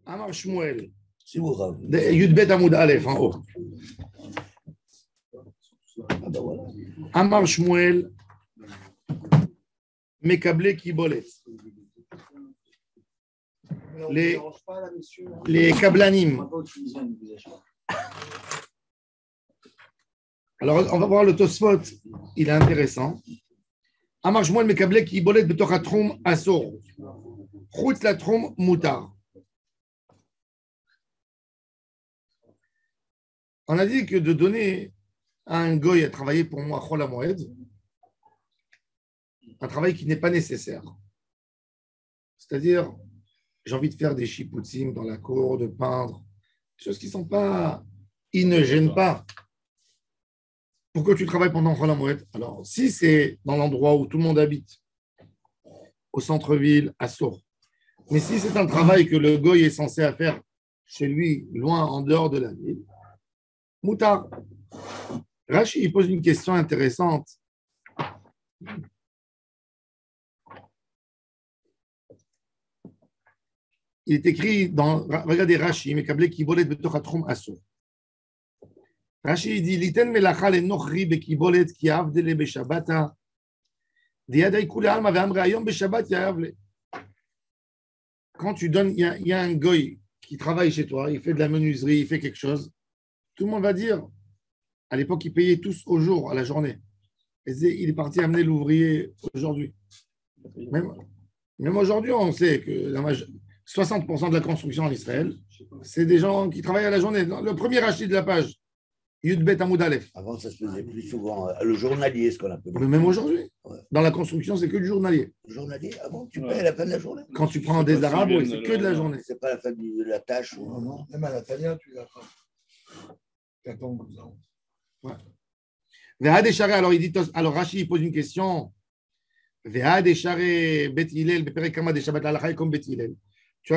Amar Shmuel. C'est où, Rav? Yudbet Amoud Aleph, en haut. Amar Shmuel. Mekablé Kibolet. Les Kablanim. Alors, on va voir le Tosfot. Il est intéressant. Amar Shmuel Mekablé Kibolet Betochatroum Asor. Chutz Latroum Mutar. On a dit que de donner à un goy à travailler pour moi, Chol HaMoed, un travail qui n'est pas nécessaire. C'est-à-dire, j'ai envie de faire des chipoutsim dans la cour, de peindre, des choses qui ne sont pas, ils ne gênent pas. Pourquoi tu travailles pendant Chol HaMoed? Alors, si c'est dans l'endroit où tout le monde habite, au centre-ville, à Sceaux, mais si c'est un travail que le goy est censé faire chez lui, loin, en dehors de la ville, Moutar. Rashi, il pose une question intéressante. Il est écrit dans, regardez Rashi, Mekablé Kibolet Betochatroum Asur. Rashi dit, Liten melacha le nochri bekibolet ki avdele beshabata, diadai kule alma ve'amre ayom beshabat ya'avle. Quand tu donnes, il y a un goy qui travaille chez toi, il fait de la menuiserie, il fait quelque chose, tout le monde va dire, à l'époque, ils payaient tous au jour, à la journée. Et il est parti amener l'ouvrier aujourd'hui. Même aujourd'hui, on sait que 60% de la construction en Israël, c'est des gens qui travaillent à la journée. Le premier Rashi de la page, Yudbet Amoud Aleph. Avant, ça se faisait plus souvent, le journalier, ce qu'on appelle. Mais même aujourd'hui, dans la construction, c'est que du journalier. Le journalier, avant, tu payes à la fin de la journée. Quand tu prends des Arabes, oui, c'est que de la journée. C'est pas la fin de la tâche. Non, non, même à la Tania, tu l'as pas. Tu attends 12 ans. Ouais. Alors, il dit, alors Rashi il pose une question. Tu as le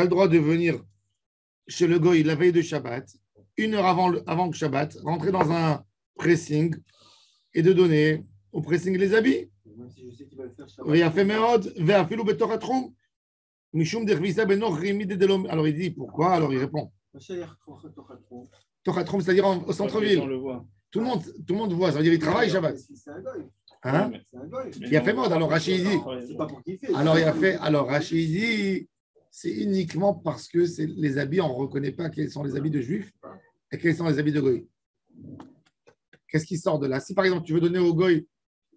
droit de venir chez le goy la veille de Shabbat, 1 heure avant que Shabbat, rentrer dans un pressing et de donner au pressing les habits. Alors il dit pourquoi? Alors il répond. Tochatrom, c'est-à-dire au centre-ville. Tout le monde voit, ça veut dire qu'il travaille Shabbat. Hein? Il a fait mode. Alors Rachid dit. Alors Rachid dit, c'est uniquement parce que c'est les habits, on ne reconnaît pas quels sont les habits de juifs et quels sont les habits de goy. Qu'est-ce qui sort de là? Si par exemple tu veux donner au goy,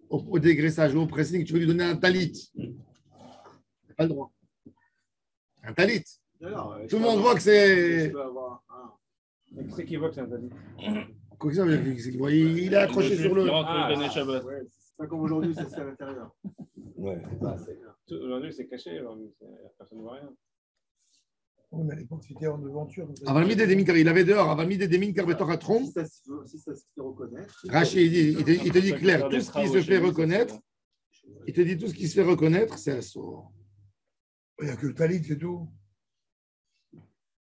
au dégraissage ou au pressing, tu veux lui donner un talit, tu n'as pas le droit. Un talit. Tout le monde voit que c'est. Qui c'est qui voit que c'est un talit? Il est accroché sur le. C'est pas comme aujourd'hui, c'est à l'intérieur. Ouais. Aujourd'hui, c'est caché, personne ne voit rien. Oui, mais à l'époque, c'était en devanture. Il avait dehors, avant midi des minkar betochatrom. Si ça se fait reconnaître. Rachid, il te dit clair, tout ce qui se fait reconnaître, il te dit tout ce qui se fait reconnaître, c'est assour. Il n'y a que le talit, c'est tout.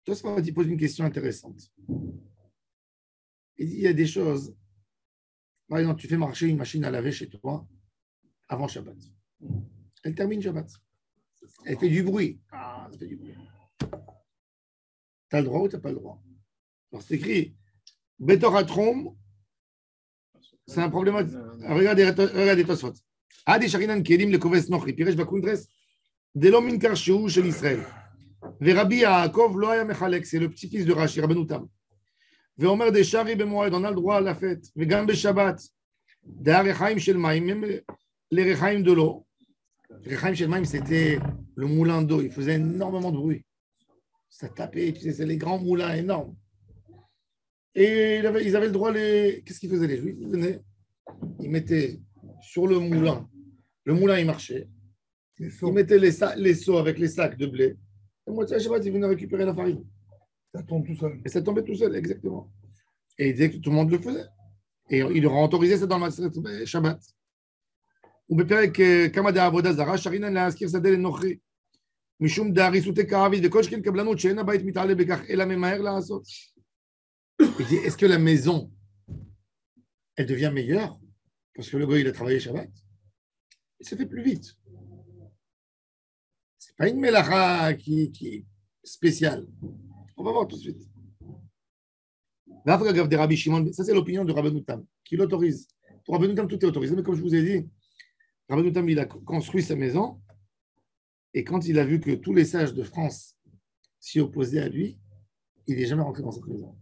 Toi, il pose une question intéressante. Il dit, il y a des choses. Par exemple, tu fais marcher une machine à laver chez toi avant Shabbat. Elle termine Shabbat. Elle fait du bruit. Ah, ça fait du bruit. Tu as le droit ou tu n'as pas le droit? Alors, c'est écrit Betoratrom, c'est un problème. Regardez Tosfot. Adi Sharinan Kelim le Koves Nochri, Piresh Bakundres, Delo Minkar Sheu Shel Israël. Verabi Yaakov Lo Haya Mechalek, c'est le petit-fils de Rashi, Rabbeinu Tam. Veomer de Shari Bemoed, on a le droit à la fête. Vegam Beshabbat, de Rechaim Shel Maim, même les Rechaim de l'eau. Rechaim Shel Maim, c'était le moulin d'eau, il faisait énormément de bruit. Ça tapait, tu sais, c'est les grands moulins énormes. Et ils avaient le droit, qu'est-ce qu'ils faisaient les Juifs? Ils venaient, ils mettaient sur le moulin il marchait. Ils mettaient les seaux avec les sacs de blé. Et moi, je sais pas, ils venaient récupérer la farine. Ça tombe tout seul. Et ça tombait tout seul, exactement. Et il disait que tout le monde le faisait. Et il leur a autorisé ça dans le Shabbat. Ou bien que Kamada Avodazara, Sharinan l'a inscrit ça dès le Nochri. משום דהריסותי כאביד וכל שכן קבלנות שאין הבית מתעלה בכך אלא ממהר לעשות. Il dit, est-ce que la maison, elle devient meilleure parce que le gars, il a travaillé Shabbat? Il se fait plus vite. Ce n'est pas une mélacha qui est spéciale. On va voir tout de suite. Ça, c'est l'opinion de Rabbeinu Tam, qui l'autorise. Pour Rabbeinu Tam, tout est autorisé, mais comme je vous ai dit, Rabbeinu Tam, il a construit sa maison, et quand il a vu que tous les sages de France s'y opposaient à lui, il n'est jamais rentré dans cette maison.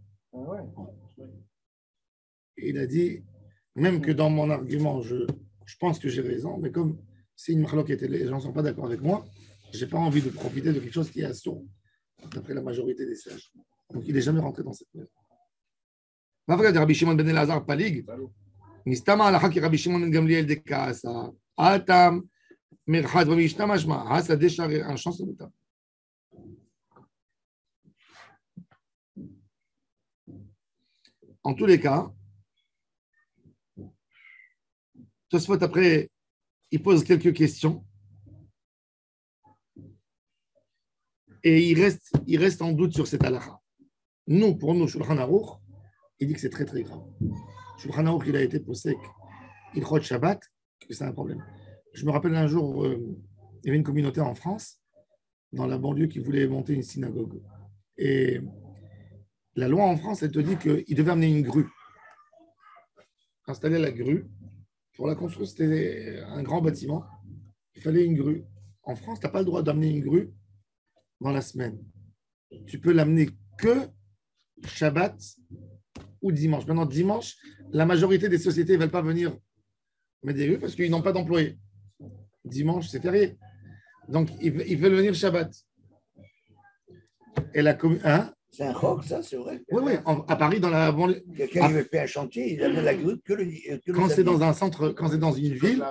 Et il a dit, même que dans mon argument, je pense que j'ai raison, mais comme c'est une marloque et les gens ne sont pas d'accord avec moi, je n'ai pas envie de profiter de quelque chose qui est assourd, d'après la majorité des sages. Donc il n'est jamais rentré dans cette maison. Rabbi Shimon ben Elazar Palig, Nistama alakha ki Rabbi Shimon ben Gamliel de Kaasa, Atam, Merchad Rabbi Ishtama Shma, Hasa Deshar, un chanson de Tam. En tous les cas, Tosfot après, il pose quelques questions et il reste en doute sur cette halakha. Nous, pour nous, Shulchan Aruch, il dit que c'est très très grave. Shulchan Aruch, il a été posé Ilchot Shabbat, que c'est un problème. Je me rappelle un jour, il y avait une communauté en France, dans la banlieue, qui voulait monter une synagogue. Et la loi en France, elle te dit qu'il devait amener une grue. Installer la grue. Pour la construire, c'était un grand bâtiment. Il fallait une grue. En France, tu n'as pas le droit d'amener une grue dans la semaine. Tu peux l'amener que Shabbat ou dimanche. Maintenant, dimanche, la majorité des sociétés ne veulent pas venir mettre des grues parce qu'ils n'ont pas d'employés. Dimanche, c'est férié. Donc, ils veulent venir Shabbat. Et la commune. Hein? C'est un roc, ça, c'est vrai. Oui, à Paris, dans la banlieue. Quelqu'un qui veut faire un chantier, il amène la grue quand c'est dans un centre, quand c'est dans une ville,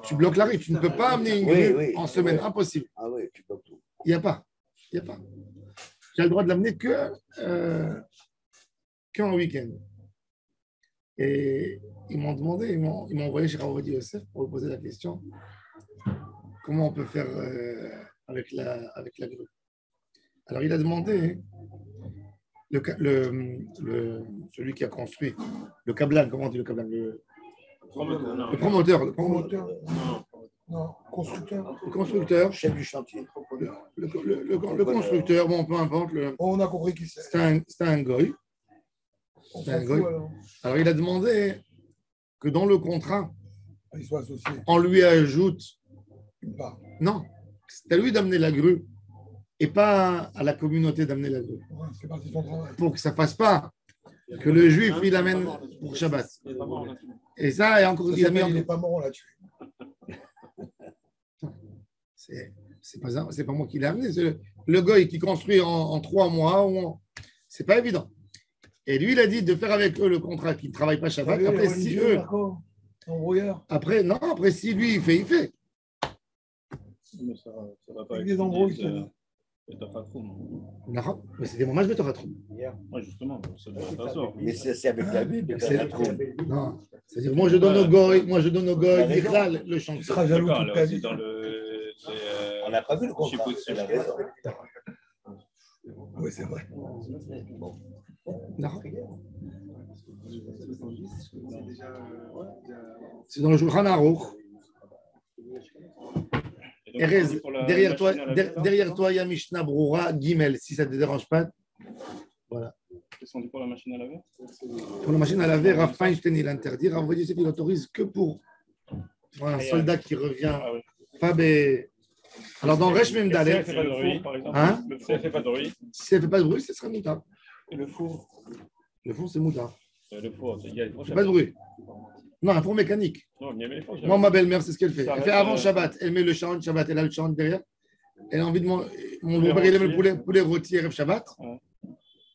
tu bloques la rue. Tu ne peux pas amener une grue en semaine. Impossible. Ah oui, tu bloques tout. Il n'y a pas. Tu as le droit de l'amener qu'en week-end. Et ils m'ont demandé, ils m'ont envoyé chez Ravodi Yosef pour lui poser la question comment on peut faire avec la grue. Alors il a demandé celui qui a construit le Kablan, comment on dit le Kablan, le promoteur. Non, constructeur. Le constructeur. Chef du chantier. Le constructeur, bon, peu importe. On a compris qui c'est. C'était un goy. Alors, il a demandé que dans le contrat, il soit associé. On lui ajoute Une part. Non, c'est à lui d'amener la grue et pas à la communauté d'amener la grue. Ouais, c'est parti de son travail. Pour que ça ne fasse pas que le juif, il l'amène pour Shabbat. Et ça, il n'est pas mort, on l'a tué. C'est pas moi qui l'ai amené, c'est le goy qui construit en 3 mois. C'est pas évident. Et lui, il a dit de faire avec eux le contrat qui ne travaille pas Shabbat. Après, si eux. Après, si lui, il fait. Mais ça va pas avec des embrouilles. Mais c'est des moments de Toratrum. Oui, justement, ça doit être ça. Mais c'est avec la Bible. Non, c'est-à-dire, moi je donne au goy, le chantier. Tu seras jaloux toute ta vie. On n'a pas vu le contrat. C'est la raison. Oui, c'est vrai. Non. C'est dans le Shulchan Aruch. Derrière toi, il y a Mishnah Broura, Gimel, si ça ne te dérange pas. Voilà. Qu'est-ce qu'on dit pour la machine à laver? Pour la machine à laver, Rav Feinstein, il interdit. Rav Vodiev, il autorise que pour un soldat qui revient. Pas des... Alors, dans Resh Memdaleh. Si elle ne fait pas de bruit, par exemple. Hein? Si elle ne fait pas de bruit. Si elle ne fait pas de bruit, ce sera moutarde. Et le four? Le four, c'est moutarde. Le four, il y a les fours. Pas de bruit. Non, un four mécanique. Non, il y a les fours. Moi, ma belle-mère, c'est ce qu'elle fait. Elle fait avant Shabbat. Elle met le sharon Shabbat. Elle a le sharon derrière. Elle a envie de manger. Mon beau-père, il aime le poulet rôti Erev Shabbat.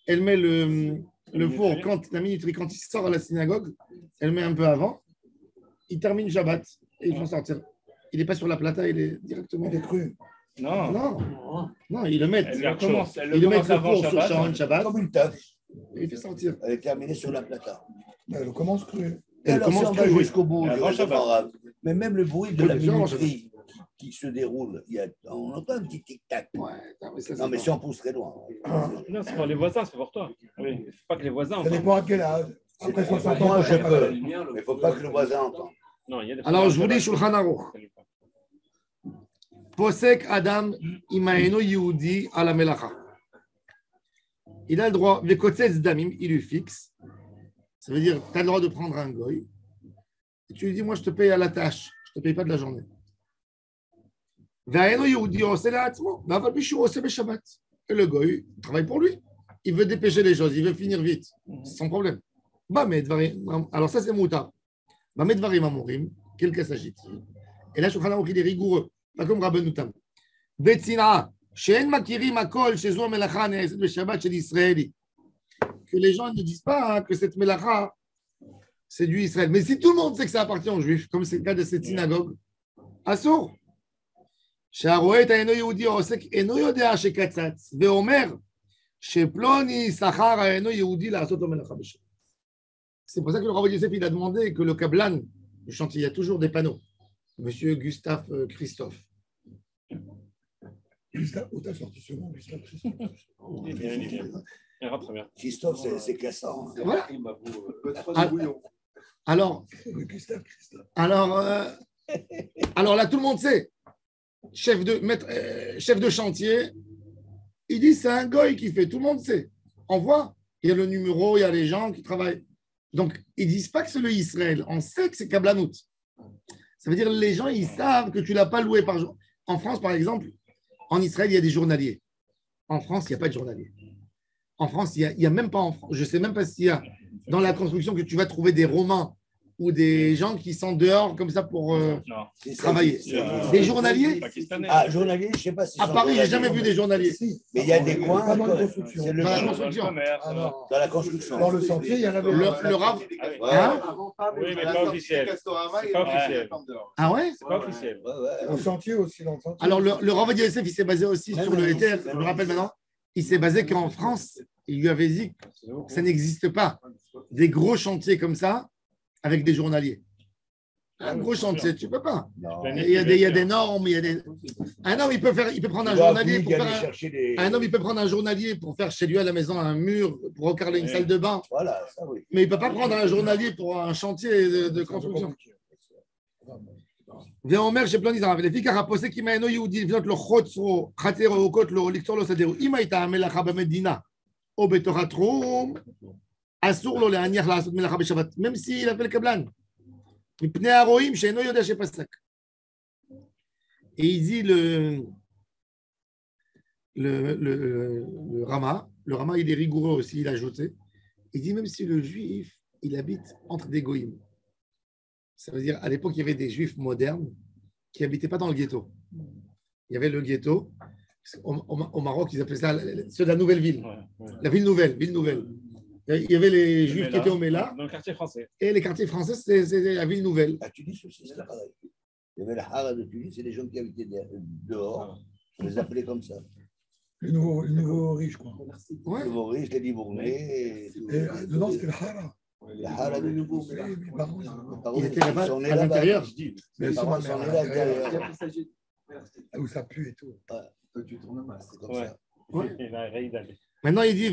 Elle met le four, la minuterie, quand il sort à la synagogue, elle met un peu avant. Il termine Shabbat et ils font sortir. Il n'est pas sur la plata, il est directement. Il est cru. Non, ils le mettent. Ils le mettent le four sur sharon Shabbat. Comme une taf. Et il fait sortir. Elle est terminée sur la plata. Elle commence cru. Elle commence cru jusqu'au bout. Mais même le bruit de la minuterie qui se déroule, on entend un petit tic-tac. Non, mais si on pousse très loin. Non, c'est pour les voisins, c'est pour toi. Oui, il ne faut pas que les voisins entendent. Ça dépend à quel âge. Après 60 ans, moi, je peux. Mais il ne faut pas que le voisin entende. Alors, je vous dis, Shulchan Aruch. Posek Adam Imaeno Yehudi à la Melacha. il a le droit, Vekotzetz Damim, il lui fixe. Ça veut dire, tu as le droit de prendre un goy. Et tu lui dis, moi, je te paye à la tâche. Je ne te paye pas de la journée. Et le goy, il travaille pour lui. Il veut dépêcher les choses, il veut finir vite. C'est son problème. Alors ça, c'est Mouta. Quel cas s'agit-il? Et là, Shulchan Aruch, il est rigoureux. Pas comme Rabbeinu Tam. Betzina, she'en makirim akol shezo melacha ne'eset b'Shabbat shel Israeli. Que les gens ne disent pas que cette melacha, c'est du Israël. Mais si tout le monde sait que ça appartient aux Juifs, comme c'est le cas de cette synagogue, assour. שהרואה את האינו יהודי העוסק אינו יודע שקצץ, ואומר שפלוני שכר האינו יהודי לעשות לו מלאכה בשבת. C'est pour ça que le Rav Yosef, il a demandé que le Kablan, du chantier, il y a toujours des panneaux. Monsieur Gustave Christophe. Gustave, où t'as sorti ce nom, Gustave Christophe? Il rentre très bien. Christophe, c'est cassant. Voilà. Alors, Gustave Christophe. alors là, tout le monde sait. Chef de chantier, il dit c'est un goy qui fait, tout le monde sait. On voit, il y a le numéro, il y a les gens qui travaillent. Donc, ils ne disent pas que c'est le Israël, on sait que c'est Kablanout. Ça veut dire que les gens, ils savent que tu ne l'as pas loué par jour. En France, par exemple, en Israël, il y a des journaliers. En France, il n'y a pas de journaliers. En France, il n'y a même pas en France. Je ne sais même pas s'il y a dans la construction que tu vas trouver des Romains ou des gens qui sont dehors comme ça pour travailler. Des journaliers? Ah, journaliers, je ne sais pas si. À Paris, je n'ai jamais vu des journaliers. Mais il y a des coins. Pas dans la construction. C'est le Dans la champ. construction. Dans la construction. Dans le sentier, il y en avait. Le Rav. Ouais. Oui, mais pas officiel. C'est pas officiel. Ah ouais? C'est pas officiel. Au sentier aussi, dans le sentier. Alors, le Rav Yosef, il s'est basé aussi sur le Éther. Je me rappelle maintenant. Il s'est basé qu'en France, il lui avait dit que ça n'existe pas. Des gros chantiers comme ça avec des journaliers. Un gros chantier, tu ne peux pas. Il y a des normes. Un homme, il peut prendre un journalier pour faire un homme, il peut prendre un journalier pour faire chez lui à la maison un mur, pour recarrer une salle de bain. Voilà, ça oui. Mais il ne peut pas prendre un journalier pour un chantier de construction. ואומר שפלוני זרע, ולפיכך הפוסק אם אינו יהודי לבנות לו חוצרו, חצרו או קוטלו, או לקצור לו שדהו, אם הייתה המלאכה במדינה או בתוך התחום, אסור לו להניח לעשות מלאכה בשבת, même s'il a fait le קבלן, מפני הרועים שאינו יודע שפסק. Et il dit le Rama, il est rigoureux aussi, il a ajouté, il dit même si le juif, il habite entre des goïms. Ça veut dire, à l'époque, il y avait des juifs modernes qui n'habitaient pas dans le ghetto. Il y avait le ghetto. Au Maroc, ils appelaient ça ceux de la nouvelle ville. La ville nouvelle. Il y avait les juifs qui étaient au Mela. Dans le quartier français. Et les quartiers français, c'était la ville nouvelle. À Tunis aussi, c'est pareil. Il y avait la Hara de Tunis, c'est les gens qui habitaient dehors. On les appelait comme ça. Le nouveau riche, quoi. Ouais. Les nouveaux riches, les Libournais. Et dedans, c'était le Hara. La Hara de Tunis. Ils étaient là-bas, à l'intérieur. Mais Les parents sont nés là à l'intérieur. où ça pue et tout. Tu tournes mal, c'est comme Ouais. ça. Ouais. Il a réidé. Maintenant, il dit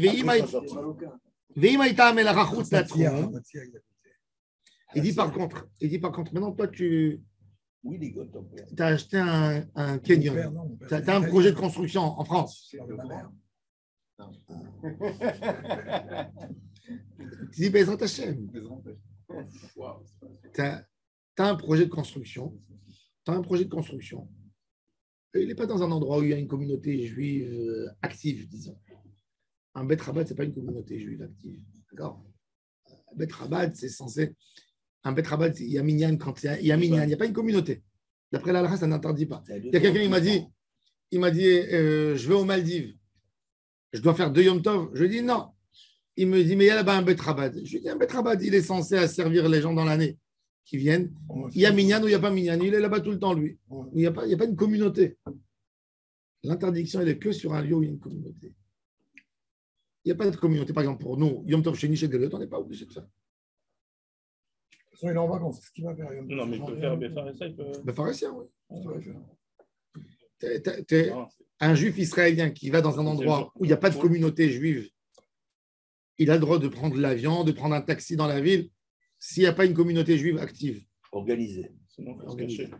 Veim Aïta Amelacha Chutz Latchum. Il dit par contre, maintenant, toi, tu Oui, les gars, ton père. as acheté un canyon. Tu as un projet de construction en France. Tu dis Bezrat Hashem. Tu as un projet de construction. Et il n'est pas dans un endroit où il y a une communauté juive active, disons. Un Bet Chabad, ce n'est pas une communauté juive active. D'accord? Un Bet Chabad, c'est censé. Un Bet Chabad, il y a Minyan quand il y a Minyan. Il n'y a pas une communauté. D'après la Halakha, ça n'interdit pas. Il y a quelqu'un qui m'a dit je vais aux Maldives. Je dois faire 2 Yom Tov. Je lui dis non. Il me dit mais il y a là-bas un Bet Chabad. Je lui dis un Bet Chabad, il est censé asservir les gens dans l'année qui viennent. Il y a Minyan ou il n'y a pas Minyan. Il est là-bas tout le temps, lui. Il n'y a pas une communauté. L'interdiction, elle est que sur un lieu où il y a une communauté. Il n'y a pas de communauté. Par exemple, pour nous, Yom Tov Sheni chez Deloitte, on n'est pas obligé de faire. De toute façon, il est en vacances. C'est ce qu'il va faire. Non, mais il peut faire ça, il peut. Ben, pharisien, oui. T'es un juif israélien qui va dans un endroit où il n'y a pas de communauté juive. Il a le droit de prendre l'avion, de prendre un taxi dans la ville, s'il n'y a pas une communauté juive active. Organisé. Sinon, il faut se cacher.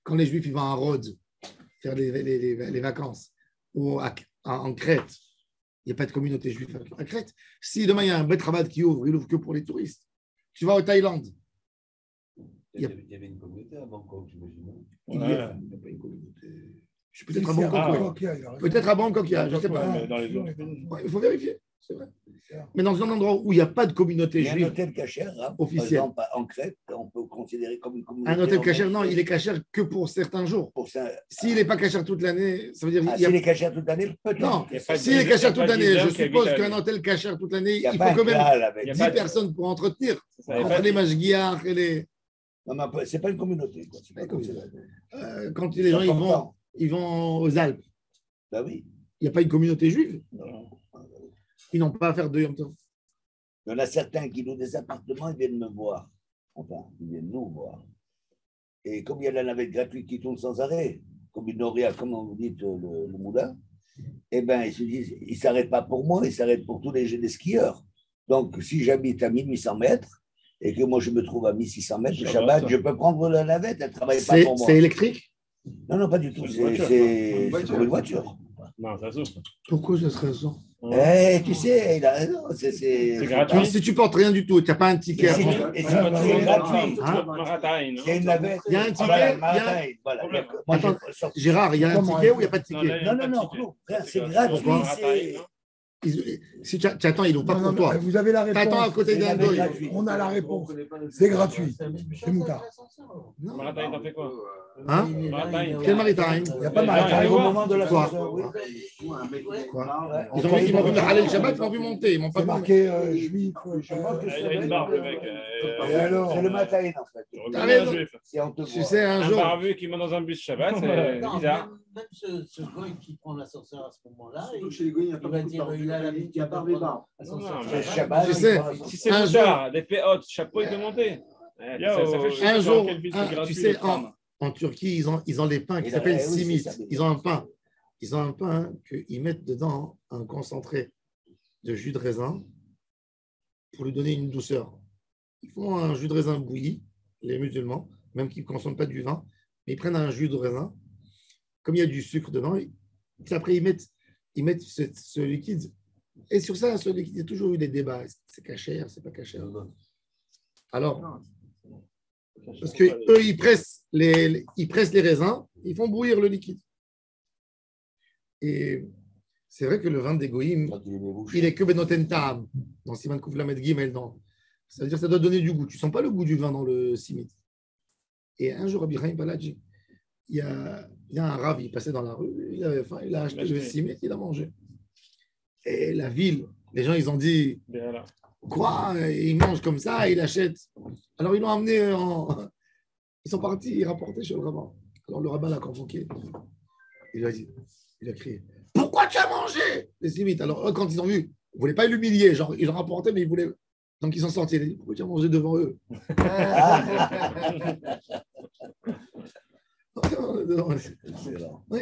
Quand les juifs ils vont à Rhodes faire les vacances, ou en Crète, Il n'y a pas de communauté juive à Crète. Si demain il y a un Bet Rabat qui ouvre, il ouvre que pour les touristes. Tu vas au Thaïlande. Il y avait une communauté à Bangkok, j'imagine. Il n'y a pas une communauté. Je suis peut-être à Bangkok. Peut-être à Bangkok, je ne sais pas. Il faut vérifier. C'est vrai. Mais dans un endroit où il n'y a pas de communauté juive. Il y a un hôtel cachère, officiel. Par exemple, en Crète, on peut considérer comme une communauté. Un hôtel cachère, non, il est cachère que pour certains jours. S'il n'est pas cachère toute l'année, ça veut dire. S'il est cachère toute l'année, peut-être. Non, s'il est cachère toute l'année, je suppose qu'un hôtel cachère toute l'année, il faut quand même 10 personnes pour entretenir. Entre les Mashgiach et les. Non, mais ce n'est pas une communauté. Quand les gens ils vont aux Alpes. Ben oui. Il n'y a pas une communauté juive. Ils n'ont pas à faire de Yom Tov. Il y en a certains qui louent des appartements, ils viennent me voir. Enfin, ils viennent nous voir. Et comme il y a la navette gratuite qui tourne sans arrêt, comme une Noria, comme vous dites, le moulin, eh bien, ils se disent, ils ne s'arrêtent pas pour moi, ils s'arrêtent pour tous les skieurs. Donc, si j'habite à 1800 mètres et que moi je me trouve à 1600 mètres, le Shabbat, je peux prendre la navette, elle ne travaille pas pour moi. C'est électrique? Non, pas du tout. C'est comme une voiture. Non, ça souffre. Pourquoi ça serait ça? Tu sais, il a raison. C'est gratuit. Si tu portes rien du tout, tu n'as pas un ticket. C'est gratuit. C'est une navette. Il y a un ticket. Attends, Gérard, il y a un ticket ou il n'y a pas de ticket? Non, c'est gratuit. Si tu attends, ils l'ont pas pour toi. Vous avez la réponse. T'attends à côté d'un goy. On a la réponse. C'est gratuit. C'est moutard. Maratime, t'en fais quoi? Hein? Quel maritime? Il n'y a pas de maritime au moment de la Quoi? Ils m'ont vu le Halal Shabbat, ils m'ont vu monter. Ils m'ont pas marqué juif. Il a une barbe, le mec. C'est le matin, en fait. T'as raison. Tu sais, un jour. Un barbu qui monte dans un bus Shabbat, c'est bizarre. Même ce goy qui prend l'ascenseur à ce moment-là, il va dire il a l'habitude de prendre l'ascenseur. Tu sais, si c'est un jour, des péotes, chapeau, il peut monter. Un jour, tu sais, en Turquie, ils ont des pains qui s'appellent simit. Ils ont un pain. Ils ont un pain qu'ils mettent dedans un concentré de jus de raisin pour lui donner une douceur. Ils font un jus de raisin bouilli, les musulmans, même qu'ils ne consomment pas du vin, mais ils prennent un jus de raisin. Comme il y a du sucre dedans, et après ils mettent ce liquide. Et sur ça, ce liquide, il y a toujours eu des débats. C'est cachère, c'est pas cachère. Alors, parce qu'eux, ils pressent les raisins, ils font bouillir le liquide. Et c'est vrai que le vin des Goïm, il est que Benoten Ta'am, dans Siman Kouf Lamed Gimel. Ça veut dire que ça doit donner du goût. Tu ne sens pas le goût du vin dans le simit. Et un jour, Rabbi Chaim Baladji, il y a un rav, il passait dans la rue, il avait faim, il a acheté le simit, il a mangé. Et la ville, les gens, ils ont dit, quoi? Il mange comme ça, il achète. Alors, ils l'ont amené Ils sont partis, ils rapportaient chez le rabbin. Alors, le rabbin l'a convoqué. Il a crié, pourquoi tu as mangé les simites? Alors, eux, quand ils ont vu, ils ne voulaient pas l'humilier, genre, ils l'ont rapporté, mais ils voulaient. Donc, ils sont sortis. Ils ont dit, pourquoi tu as mangé devant eux? Oui.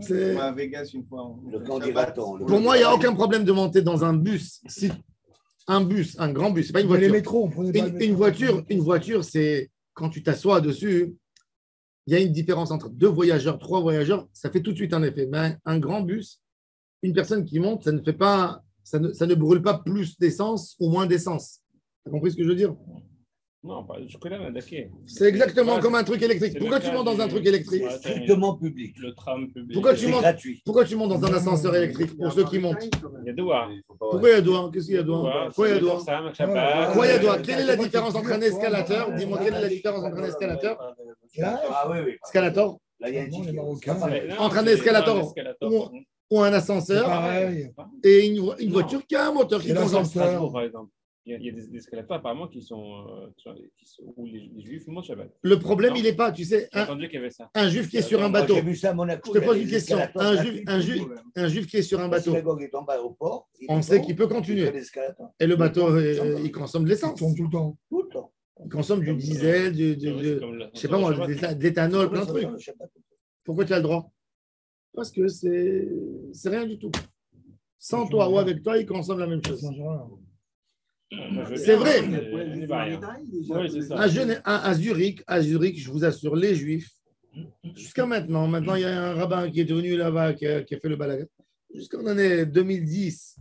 C'est à Vegas une fois. Pour moi, il n'y a aucun problème de monter dans un bus. Un grand bus, c'est pas une voiture. Les métros, une voiture, c'est quand tu t'assois dessus, il y a une différence entre 2 voyageurs, 3 voyageurs, ça fait tout de suite un effet. Mais un grand bus, une personne qui monte, ça ne brûle pas plus d'essence ou moins d'essence. Tu as compris ce que je veux dire? Non, je connais un d'accord. C'est exactement comme un truc électrique. Pourquoi tu montes dans un truc électrique? Strictement public. Le tram public. Pourquoi tu montes dans un ascenseur électrique pour ceux qui montent? Il y a doigts. Pourquoi il y a doigts? Qu'est-ce qu'il y a doigts? Pourquoi il y a doigts? Pourquoi il y a doigts? Quelle est la différence entre un escalateur? Dis-moi, quelle est la différence entre un escalateur? Escalator? Entre un escalator ou un ascenseur et une voiture qui a un moteur qui consomme. Par exemple. Il y a des escalators apparemment où les juifs montent Shabbat. Le problème, il n'est pas, tu sais, un juif qui est sur un bateau. J'ai vu ça à Monaco. Je te pose une question. Un juif qui est sur un bateau, on sait qu'il peut continuer. Et le bateau, il consomme de l'essence. Tout le temps. Il consomme du diesel, je sais pas moi, de l'éthanol, plein de trucs. Pourquoi tu as le droit? Parce que c'est rien du tout. Sans toi ou avec toi, il consomme la même chose. C'est vrai. À Zurich, je vous assure, les Juifs, jusqu'à maintenant, il y a un rabbin qui est venu là-bas, qui a fait le balagan. jusqu'en année 2010,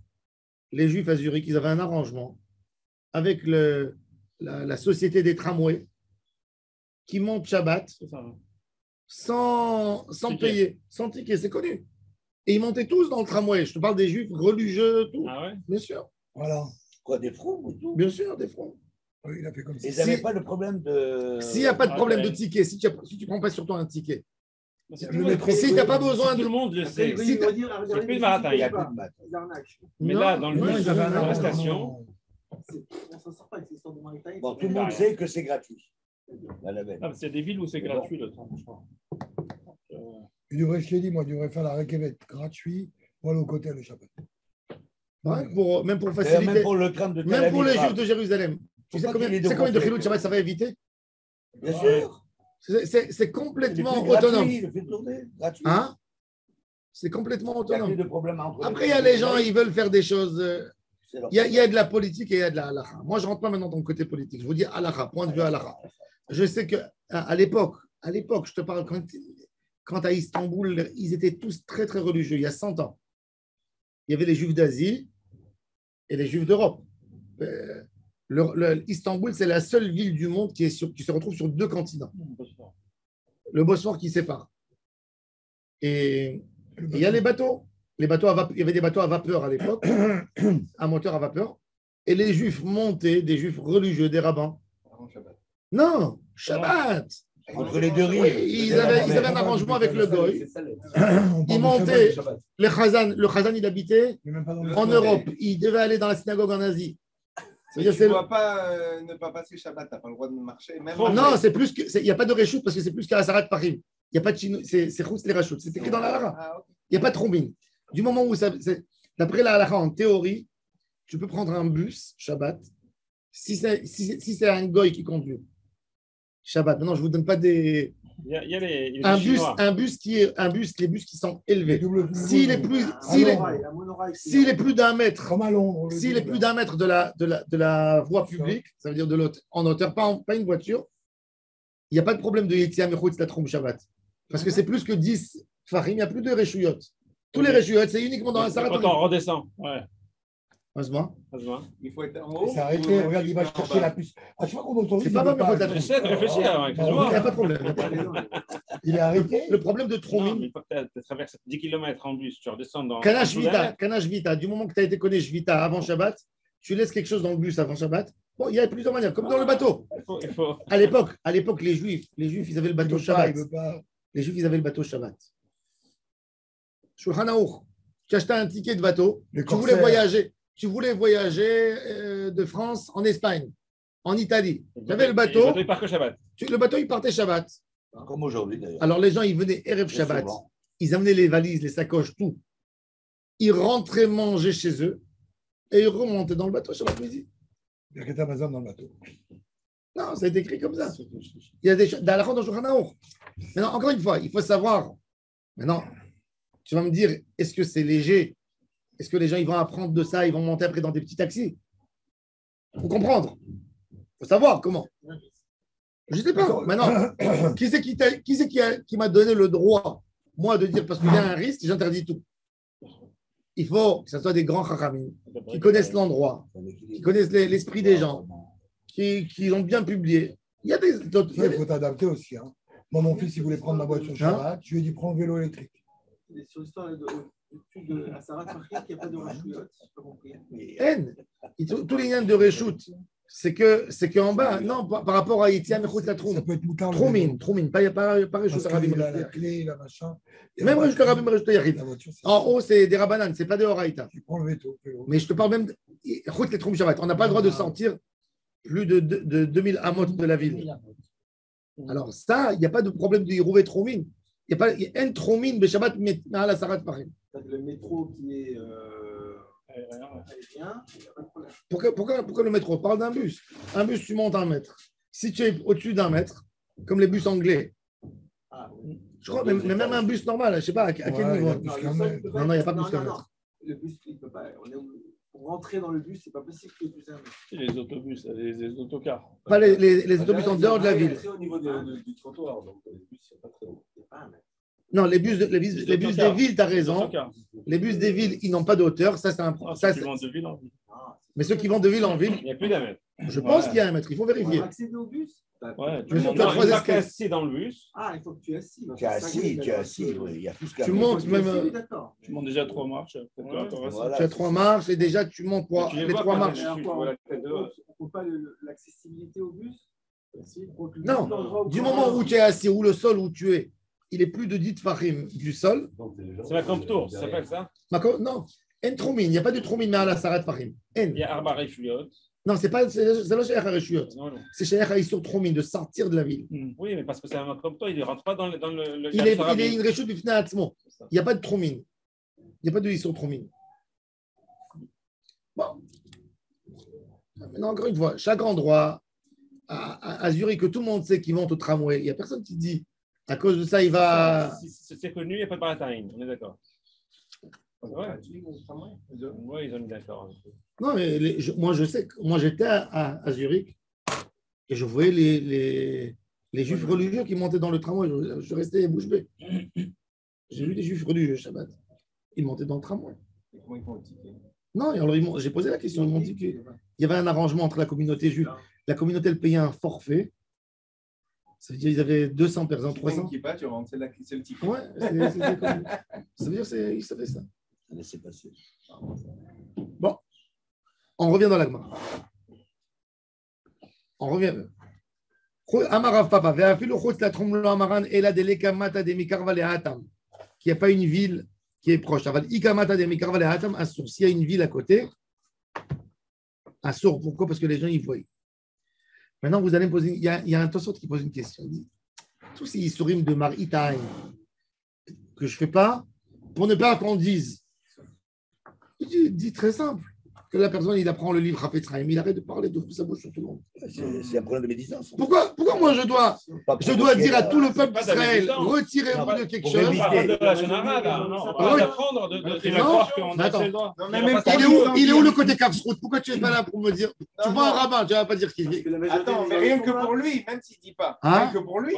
les Juifs à Zurich, ils avaient un arrangement avec la société des tramways qui monte Shabbat sans payer, sans ticket, c'est connu. Et ils montaient tous dans le tramway. Je te parle des Juifs religieux, tout. Ah ouais? Bien sûr. Voilà. Quoi, des fronts ou tout? Bien sûr, des fronts. Oui, il a fait comme ça. Ils n'avaient pas de problème de. S'il n'y a pas de problème de ticket, si tu ne prends pas sur toi un ticket, si tu n'as pas besoin Tout de. le monde le sait. Si t'as- C'est plus de marathon. Il n'y a plus de maths. Mais Non, là, dans le non, bus, ils avaient un dans la arrangement. station, On s'en sort pas avec cette histoire de maritime. Bon, tout le monde sait que c'est gratuit. La navette. ah, parce qu'il y a des villes où c'est gratuit le train, je crois. Il devrait, je l'ai dit, moi, il devrait faire la requête gratuit pour aller au côté le Shabbat. Ouais, même pour D'ailleurs, faciliter. même pour le tram de Tel Même pour les Aviv, Juifs de Jérusalem. Tu sais Pourquoi combien qu'il est de de complet Chilou Shabbat ça va éviter? Bien sûr. C'est complètement Gratuit, autonome. il le fait tourner. Gratuit. Hein? C'est complètement Il n'y a plus autonome. de problème entre Après, il y a les gens, ils veulent faire des choses. C'est leur Il y a de la politique et il y a de la halakha. Moi, je ne rentre pas maintenant dans le côté politique. Je vous dis halakha, point de vue halakha. Je sais qu'à l'époque, je te parle, quand à Istanbul, ils étaient tous très, très religieux, il y a 100 ans. Il y avait les Juifs d'Asie et les Juifs d'Europe. Istanbul, c'est la seule ville du monde qui se retrouve sur 2 continents. Le Bosphore qui sépare. Et il y a les bateaux. Il y avait des bateaux à vapeur à l'époque, un moteur à vapeur. Et les Juifs montaient, des Juifs religieux, des rabbins. Non, Shabbat. Entre les deux rives. Oui, ils avaient un arrangement avec le Goy. Ils montaient. Le Khazan, il habitait en Europe. Il devait aller dans la synagogue en Asie. Tu ne dois pas ne pas passer Shabbat, tu n'as pas le droit de marcher. Même non, c'est plus que. Il n'y a pas de réchoute parce que c'est plus qu'à Sarat Parim. Il n'y a pas de chino, c'est Khous les Rachout. C'est écrit dans la Lara. Ah, okay. Il n'y a pas de trombine. Du moment où d'après la Lara, en théorie, tu peux prendre un bus Shabbat si c'est un Goy qui conduit. Shabbat. Maintenant, je ne vous donne pas des. Il y a les Un bus, les bus qui sont élevés. S'il est plus d'un mètre, Comme à Londres. s'il est plus d'un mètre de la voie publique, ça veut dire de l'autre, en hauteur, pas une voiture, il n'y a pas de problème de Yetziam Mechutz la Trom Shabbat. Parce que c'est plus que 10 farim, il n'y a plus de Réchouillot. Tous les Réchouillot, c'est uniquement dans un Sarat. Quand on redescend, ouais. Il faut être en haut. C'est arrêté, regarde, il va chercher la puce. À chaque fois qu'on entend C'est pas mal, mais J'essaie de réfléchir. il n'y a pas de problème. Il est arrêté. Le problème de Tromine, Il faut que tu traverses 10 km en bus, tu redescends dans. Kanash Vita, du moment que tu as été connu Vita avant Shabbat, tu laisses quelque chose dans le bus avant Shabbat. Bon, il y a plusieurs manières, comme dans le bateau. Il faut... À l'époque, les Juifs, ils avaient le bateau Shabbat. Les Juifs, ils avaient le bateau Shabbat. Shulchan Aruch, tu achetais un ticket de bateau, tu voulais voyager de France en Espagne, en Italie. Tu avais le bateau. Il part que Shabbat. Le bateau, il partait Shabbat. Comme aujourd'hui d'ailleurs. Alors les gens, ils venaient Erev Shabbat. Souvent. Ils amenaient les valises, les sacoches, tout. Ils rentraient manger chez eux et ils remontaient dans le bateau Shabbat midi. Il y a quelqu'un Amazon dans le bateau. Non, ça a été écrit comme ça. Il y a des dans la dans Shulchan Aruch. Maintenant, encore une fois, il faut savoir. Maintenant, tu vas me dire, est-ce que c'est léger? Est-ce que les gens ils vont apprendre de ça? Ils vont monter après dans des petits taxis? Il faut comprendre. Il faut savoir comment. Je ne sais pas. Maintenant, qui c'est qui m'a donné le droit, moi, de dire parce qu'il y a un risque, j'interdis tout. Il faut que ce soit des grands chachamim qui connaissent l'endroit, qui connaissent l'esprit des gens, qui ont bien publié. Il y a d'autres. Il faut t'adapter aussi. Hein. Moi, mon fils, il voulait prendre ma voiture Shabbat. Je lui ai dit, prends le vélo électrique. Sur l'histoire de Assarat Fahim, il n'y a pas de Rachouillot. Je n'ai pas compris. Tous les liens de Réchout, c'est qu'en bas, non, par rapport à Yetziam Mechutz la Troum. Ça peut être moutarde. Troumine, pas Réchout Rabim. La clé, la machin. Même Réchout Rabim, Réchout Yachid. En haut, c'est des Rabbanan, ce n'est pas des Horaïta. Tu prends le vélo. Mais je te parle même de Troum Shabbat. On n'a pas le droit de sortir plus de 2000 amot de la ville. Alors ça, il n'y a pas de problème de Yirouvé Troumine. Il n'y a pas un Troumine, Shabbat, mais à la Sarat Parim. Le métro qui est aérien, il n'y a pas de problème. Pourquoi le métro? On parle d'un bus. Un bus, tu montes 1 mètre. Si tu es au-dessus d'1 mètre, comme les bus anglais, je crois, mais même un bus normal, je ne sais pas à quel niveau. Non, il n'y a pas plus qu'un mètre. Le bus, il ne peut pas. Pour rentrer dans le bus, ce n'est pas possible qu'il y ait plus d'un mètre. Les autobus, les autocars. Pas les autobus en dehors de la ville. Au niveau du trottoir, donc les bus, c'est pas très haut. Non, les bus des villes, tu as raison. Les bus des villes, ils n'ont pas de hauteur. Ça, c'est un Ah, ça, ceux qui vendent de ville en ville. Mais ceux qui vont de ville en ville, Il n'y a plus d'un mètre. je pense qu'il y a un mètre. Il faut vérifier. Pour accéder au bus. Ouais, tu Mais montes tu as dans- trois une fois que escaliers. t'es assis dans le bus, Il faut que tu es assis. Tu es assis, oui. Il y a plus qu'à Tu montes même. Oui, d'accord. tu montes déjà 3 marches. Tu as 3 marches et déjà tu montes quoi, les 3 marches. Tu vois la tête de haut. On ne peut pas l'accessibilité au bus. Non, du moment où tu es assis, ou le sol où tu es, il est plus de 10 farim du sol. C'est la Comptour, ça s'appelle ça. Non, en tromin, il n'y a pas de tromin mais à la sarat farim. Il y a Arba Refuliot. Non, c'est pas chez Hareshuyot. Non. C'est chez Haïsur tromin de sortir de la ville. Oui, mais parce que c'est un Comptour, il ne rentre pas dans le Il est une réchute bifna atzmo. Il n'y a pas de tromin. Il n'y a pas de Haïsur tromin. Bon. Maintenant, encore une fois, chaque endroit à Zurich, que tout le monde sait qu'ils montent au tramway, il n'y a personne qui dit à cause de ça, il va. Si c'est connu, il n'y a pas de baratarine, on est d'accord. Ouais, ils ont mis d'accord. Non, mais moi, je sais que moi, j'étais à Zurich et je voyais les juifs religieux qui montaient dans le tramway. Je restais bouche bée. J'ai vu des juifs religieux Shabbat. Ils montaient dans le tramway. Et comment ils font le ticket? Non, et alors j'ai posé la question. Ils m'ont dit qu'il y avait un arrangement entre la communauté juive. La communauté, elle payait un forfait. Ça veut dire qu'ils avaient 200 personnes, 300. Qui pas, tu rentres, c'est le ticket. Ouais, ça veut dire qu'ils savaient ça. Laissez passer. Bon, on revient dans la Gemara. On revient. Amarav Papa, qu'il n'y a pas une ville qui est proche. S'il y a une ville à côté, un sourd. Pourquoi? Parce que les gens y voient. Maintenant, vous allez me poser. Il y a un Tosot qui pose une question. Il dit tous ces histoires de Maritaï que je ne fais pas, pour ne pas qu'on dise. Il dit très simple. Que la personne, il apprend le livre Hafetzraïm, il arrête de parler, de sa bouche sur tout le monde. C'est un problème de médisance. Pourquoi moi je dois dire à tout le peuple d'Israël, retirez-vous de quelque chose. On parle de la Shonara, là. On parle d'apprendre de la croire qu'on a fait le droit. Il est où le côté Kapsrout? Pourquoi tu n'es pas là pour me dire? Tu vois un rabbin, tu ne vas pas dire qu'il est. Attends, mais rien que pour lui, même s'il ne dit pas, rien que pour lui,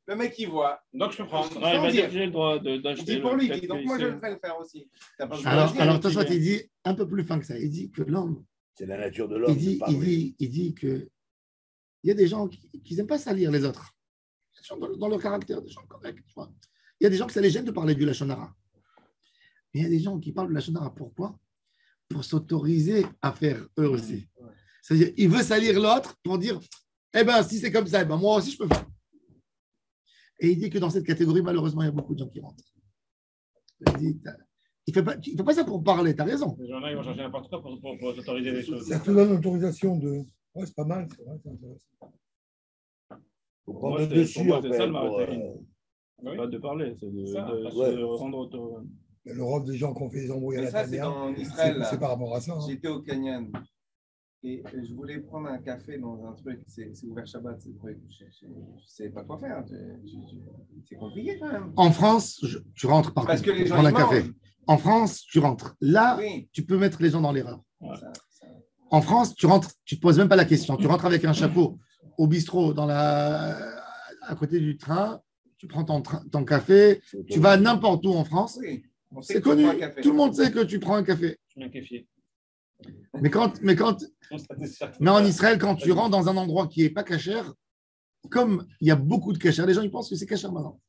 le mec il voit. Donc je peux prendre. Non, il va dire que j'ai le droit d'acheter. Il dit pour lui, donc moi je le fais le faire aussi. Alors Tosfot, il dit un peu plus fin que ça. Il dit que l'homme. C'est la nature de l'homme. Il dit que il y a des gens qui n'aiment pas salir les autres. Dans leur caractère, des gens corrects. Tu vois. Il y a des gens que ça les gêne de parler du Lachon Hara. Mais il y a des gens qui parlent du Lachon Hara. Pourquoi? Pour s'autoriser à faire eux aussi. C'est-à-dire, il veut salir l'autre pour dire, eh bien, si c'est comme ça, eh ben, moi aussi, je peux faire. Et il dit que dans cette catégorie, malheureusement, il y a beaucoup de gens qui rentrent. Il ne fait pas ça pour parler, tu as raison. Les gens-là, ils vont chercher n'importe quoi pour s'autoriser des choses. Ça te donne l'autorisation de. Ouais, c'est pas mal, c'est vrai, c'est intéressant. Faut prendre Moi, le dessus, pour moi, en c'est fait. ça, le marathon. pour, Pas de parler, c'est de ouais. se rendre autonome. Mais l'Europe des gens qui ont fait des embrouilles à Mais la ça, c'est tanière, en Israël. c'est par rapport à ça. Hein. J'étais au Canyon et je voulais prendre un café dans un truc. C'est ouvert Shabbat, c'est le truc. Je ne sais pas quoi faire. C'est compliqué quand même. En France, tu rentres par Parce que les gens prendre un ils café. mangent. En France, tu rentres. Là, Oui. tu peux mettre les gens dans l'erreur. Ça- En France, tu rentres, tu ne te poses même pas la question. Tu rentres avec un chapeau au bistrot à côté du train, tu prends ton café, tu vas n'importe où en France. Oui. On sait C'est que tu connu. prends un café. Tout le monde sait que tu prends un café. Je suis un café. Mais en Israël, quand tu rentres dans un endroit qui n'est pas cachère, comme il y a beaucoup de cachère, les gens ils pensent que c'est cachère maintenant.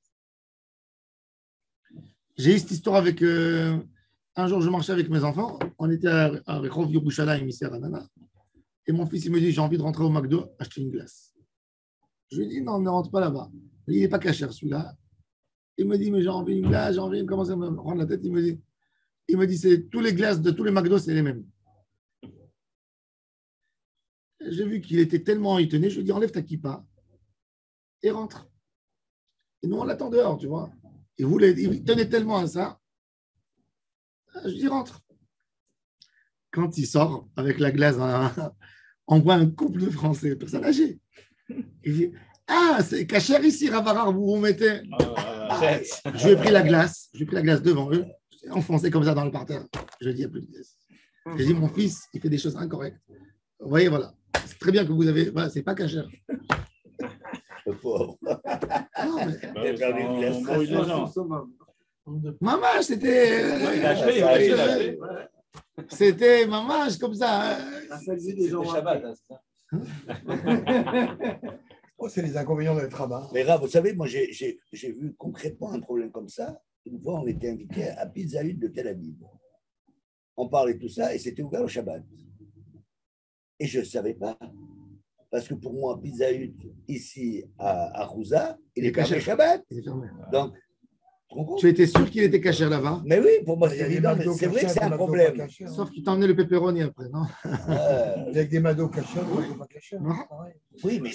J'ai eu cette histoire avec. Un jour, je marchais avec mes enfants. On était à Rehov Yerushalayim, ici à Ranana. Et mon fils, il me dit, j'ai envie de rentrer au McDo, acheter une glace. Je lui dis, non, ne rentre pas là-bas. Il n'est pas cachère, celui-là. Il me dit, mais j'ai envie d'une glace, j'ai envie de commencer à me prendre la tête. Il me dit, c'est tous les glaces de tous les McDo, c'est les mêmes. J'ai vu qu'il était tellement étonné, je lui ai dit, enlève ta kippa et rentre. Et nous, on l'attend dehors, tu vois. Il tenait tellement à ça. Je lui dis, rentre. Quand il sort avec la glace, on voit un couple de Français, personne âgée. Il dit, ah, c'est cachère ici, Ravarar, vous mettez. Je lui ai pris la glace devant eux, enfoncé comme ça dans le parterre. Je lui ai dit, il n'y a plus de glace. J'ai dit, mon fils, il fait des choses incorrectes. Vous voyez, voilà. C'est très bien que vous avez. Voilà, c'est pas cachère. Le pauvre. Non, mais... Il a perdu une glace. Maman, c'était. Il a acheté, il a acheté. C'était maman, comme ça. C'était Shabbat, hein, c'est ça. Oh, c'est les inconvénients d'être rabbin. Mais Rav, vous savez, moi, j'ai vu concrètement un problème comme ça. Une fois, on était invité à Pizza Hut de Tel Aviv. On parlait de tout ça et c'était ouvert au Shabbat. Et je ne savais pas. Parce que pour moi, Pizza Hut, ici à Rouza, il est fermé Shabbat. Il est fermé. Donc, tu étais sûr qu'il était caché là-bas? mais oui, pour moi, Il y c'est a des évident. Mais McDo c'est vrai que cachers, c'est un des McDo problème. pas cachers, hein. Sauf qu'il t'a emmené le pepperoni après, non? Avec des McDo cachés, des McDo pas cachés. Non. Pareil. Oui, mais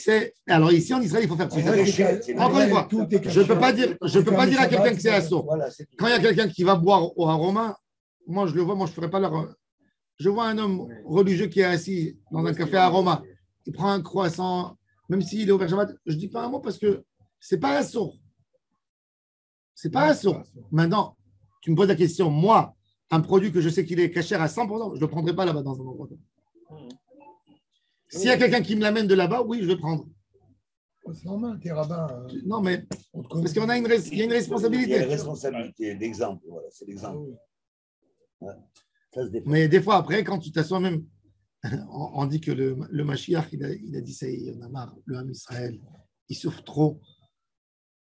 Alors ici en Israël, il faut faire C'est attention. caché. Encore une fois, Tout est je ne peux caché. pas dire à quelqu'un que c'est assaut. Voilà, c'est tout. Quand il y a quelqu'un qui va boire au Romain, moi je le vois, moi je ne ferai pas leur. Je vois un homme religieux qui est assis dans un café à Roma, il prend un croissant, même s'il est ouvert Shabbat, je ne dis pas un mot parce que ce n'est pas assaut. C'est pas assaut. Maintenant, tu me poses la question, moi, un produit que je sais qu'il est caché à 100%, je ne le prendrai pas là-bas dans un endroit. S'il y a quelqu'un qui me l'amène de là-bas, oui, je vais le prendre. C'est normal, t'es rabbin. Non, mais On te connaît. parce qu'il y a une Il y a une responsabilité. responsabilité, l'exemple. Voilà, c'est l'exemple. Ouais. Ça se défend. Mais des fois, après, quand tu t'assois même, on dit que le Mashiach, il a dit ça, il y en a marre, le Ham Israël, il souffre trop.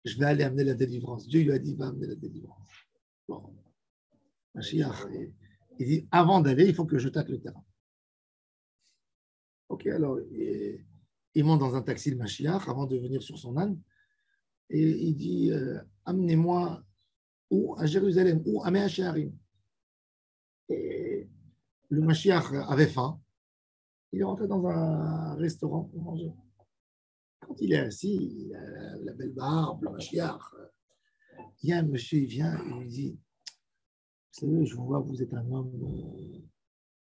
Je vais aller amener la délivrance. Dieu lui a dit, va amener la délivrance. Bon, Mashiach, il dit, avant d'aller, il faut que je tâte le terrain. Ok, alors, il monte dans un taxi, le Mashiach, avant de venir sur son âne, et il dit, amenez-moi ou à Jérusalem, ou à Mea Shearim. Et le Mashiach avait faim. Il est rentré dans un restaurant pour manger. Quand il est assis, il a la belle barbe, le Mashiach. Il y a un monsieur, il vient, il lui dit, vous savez, je vous vois, vous êtes un homme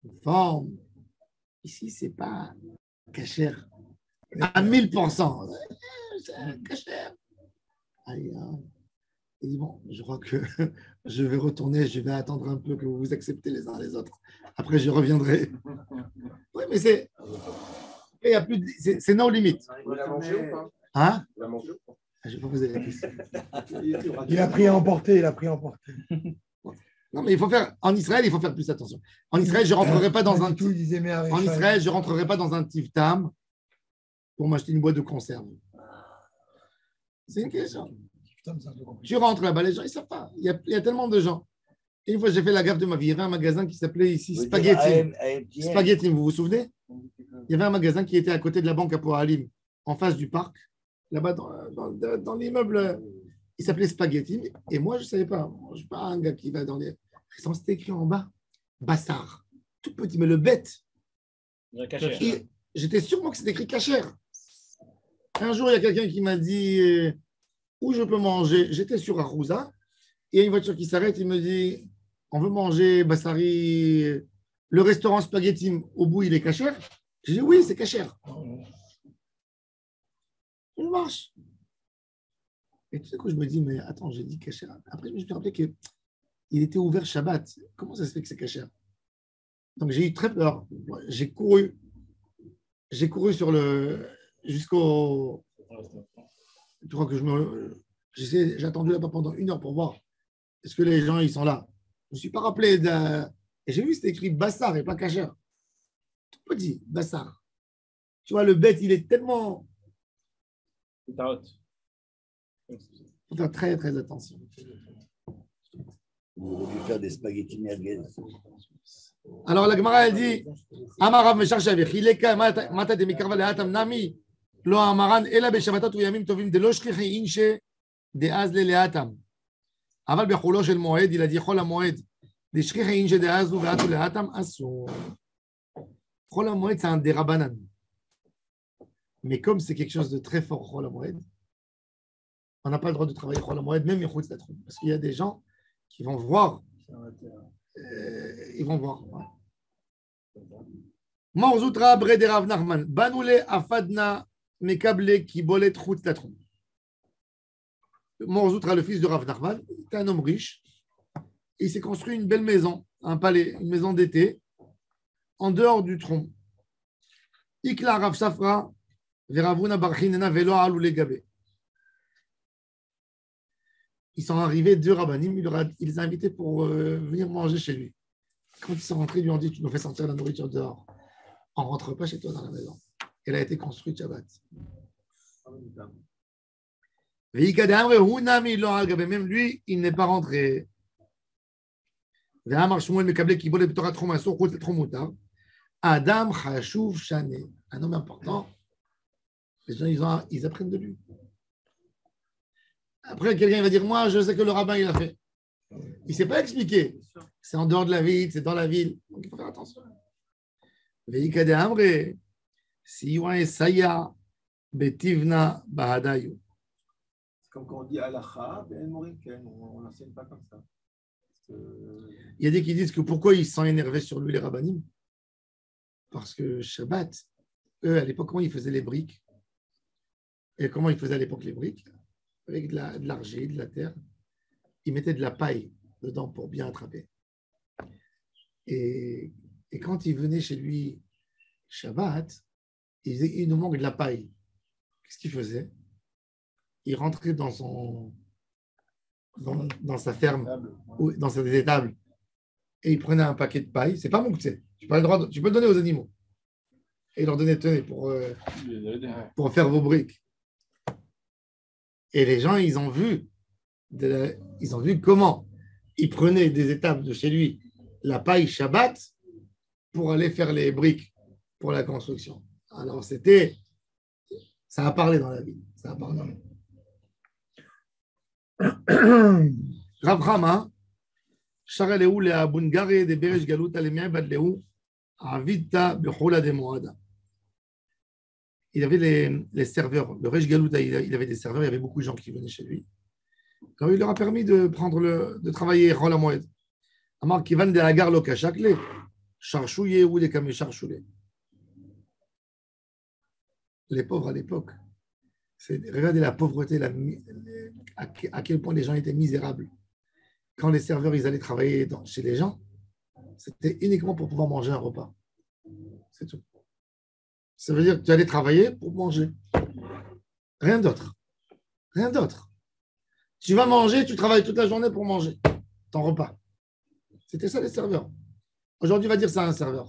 de forme. Ici, ce n'est pas cachère. À 1000%. C'est cachère. Il dit, bon, je crois que je vais retourner, je vais attendre un peu que vous vous acceptez les uns les autres. Après, je reviendrai. Oui, mais c'est... Il y a plus de... c'est no limite. Il a mangé ou pas? Hein? Il a mangé ou pas? Je vais pas poser la question. Il a pris à emporter, il a pris à emporter. Non, mais il faut faire... En Israël, il faut faire plus attention. En Israël, je ne rentrerai pas dans un... Tout, il disait, mais En Israël, je ne rentrerai pas dans un tiftam pour m'acheter une boîte de conserve. C'est une question. Tu rentres là-bas, les gens, ils ne savent pas. Il y a tellement de gens. Et une fois, j'ai fait la gaffe de ma vie. Il y avait un magasin qui s'appelait ici Spaghetti. Spaghetti, vous vous souvenez? Il y avait un magasin qui était à côté de la banque à Poalim, en face du parc, là-bas dans l'immeuble. Il s'appelait Spaghetti. Et moi, je ne savais pas. Je ne suis pas un gars qui va dans les... C'était écrit en bas, Bassar. Tout petit, mais le bête. J'étais sûr, moi, que c'était écrit cachère. Un jour, il y a quelqu'un qui m'a dit où je peux manger. J'étais sur Arouza. Il y a une voiture qui s'arrête. Il me dit on veut manger Bassari, le restaurant Spaghetti. Au bout, il est cachère. J'ai dit oui, c'est cachère. Il marche. Et tu sais quoi, je me dis mais attends, j'ai dit cachère. Après, je me suis rappelé qu'il était ouvert Shabbat. Comment ça se fait que c'est cachère? Donc, j'ai eu très peur. J'ai couru sur le... jusqu'au... Tu crois que j'ai attendu là-bas pendant 1 heure pour voir est-ce que les gens, ils sont là. Je ne me suis pas rappelé et j'ai vu, c'était écrit Bassar et pas cachère. Tout petit, Bassar. Tu vois, le bête, il est tellement... Il faut faire très, très attention. Vous auriez dû faire des spaghettis merguez. Alors la Gemara elle dit Amarav Mesharshav Chileka Mata de Mikarva Leatam Nami Lo Amaran Ela Beshabatat Uyamim Tovim de Lo Shlichi Inche de Azle Leatam Aval Bechulo Shel Moed il a dit Chol HaMoed de Shlichi Inche de Azu Veatu Leatam Asur. Chol HaMoed c'est un dérabanan. Mais comme c'est quelque chose de très fort Chol HaMoed, on n'a pas le droit de travailler Chol HaMoed même Yechutz Latrum parce qu'il y a des gens qui vont voir. Ils vont voir. Marzoutra Bre de Rav Nachman. Banoule Afadna Mekable Kibolet Chutz Latrum. Marzoutra, le fils de Rav Nachman, était un homme riche. Il s'est construit une belle maison, un palais, une maison d'été, en dehors du tronc. Ikla Rav Safra, Veravuna Barchinena Velo Alule Gabe. ils sont arrivés, 2 rabbinim, il les a invités pour venir manger chez lui. Quand ils sont rentrés, ils lui ont dit, tu nous fais sortir la nourriture dehors. On ne rentre pas chez toi dans la maison. Elle a été construite Shabbat. Même lui, il n'est pas rentré. Adam Chashuv Shane, un homme important. Les gens, ils apprennent de lui. Après, quelqu'un va dire, moi, je sais que le rabbin, il a fait. Il ne s'est pas expliqué. C'est en dehors de la ville, c'est dans la ville. Donc, il faut faire attention. Veikade Amre, Siwa Esaya, Betivna Bahadayu. C'est comme quand on dit Alacha, Ben Moriken, on n'enseigne pas comme ça. Il y a des qui disent que pourquoi ils sont énervés sur lui, les rabbinim? Parce que Shabbat, eux, à l'époque, comment ils faisaient les briques? Et comment ils faisaient à l'époque les briques? Avec de l'argile, de la terre. Ils mettaient de la paille dedans pour bien attraper. Et quand ils venaient chez lui Shabbat, ils disaient, il nous manque de la paille. Qu'est-ce qu'il faisait? Il rentrait dans sa ferme, ou dans ses étables, et il prenait un paquet de paille. C'est pas mon tu peux le donner aux animaux. Et il leur donnait, tenez, pour faire vos briques. Et les gens, ils ont vu comment il prenait des étapes de chez lui, la paille Shabbat, pour aller faire les briques pour la construction. Alors, ça a parlé dans la vie. Ça a parlé. Rav Chama, Charaleu le Abungare de Beresh Galuta le Miabadleu, Avita Bechola de Moada. Il avait les serveurs, le Resh Galuta, il avait des serveurs, il y avait beaucoup de gens qui venaient chez lui. Alors, il leur a permis de travailler Chol HaMoed. Amar Kivan de Hagar lo Kashakle, Charchouye ou des Kamé Charchoulé. Les pauvres à l'époque, regardez la pauvreté, à quel point les gens étaient misérables. Quand les serveurs ils allaient travailler chez les gens, c'était uniquement pour pouvoir manger un repas. C'est tout. Ça veut dire que tu allais travailler pour manger. Rien d'autre. Rien d'autre. Tu vas manger, tu travailles toute la journée pour manger ton repas. C'était ça les serveurs. Aujourd'hui, on va dire ça à un serveur.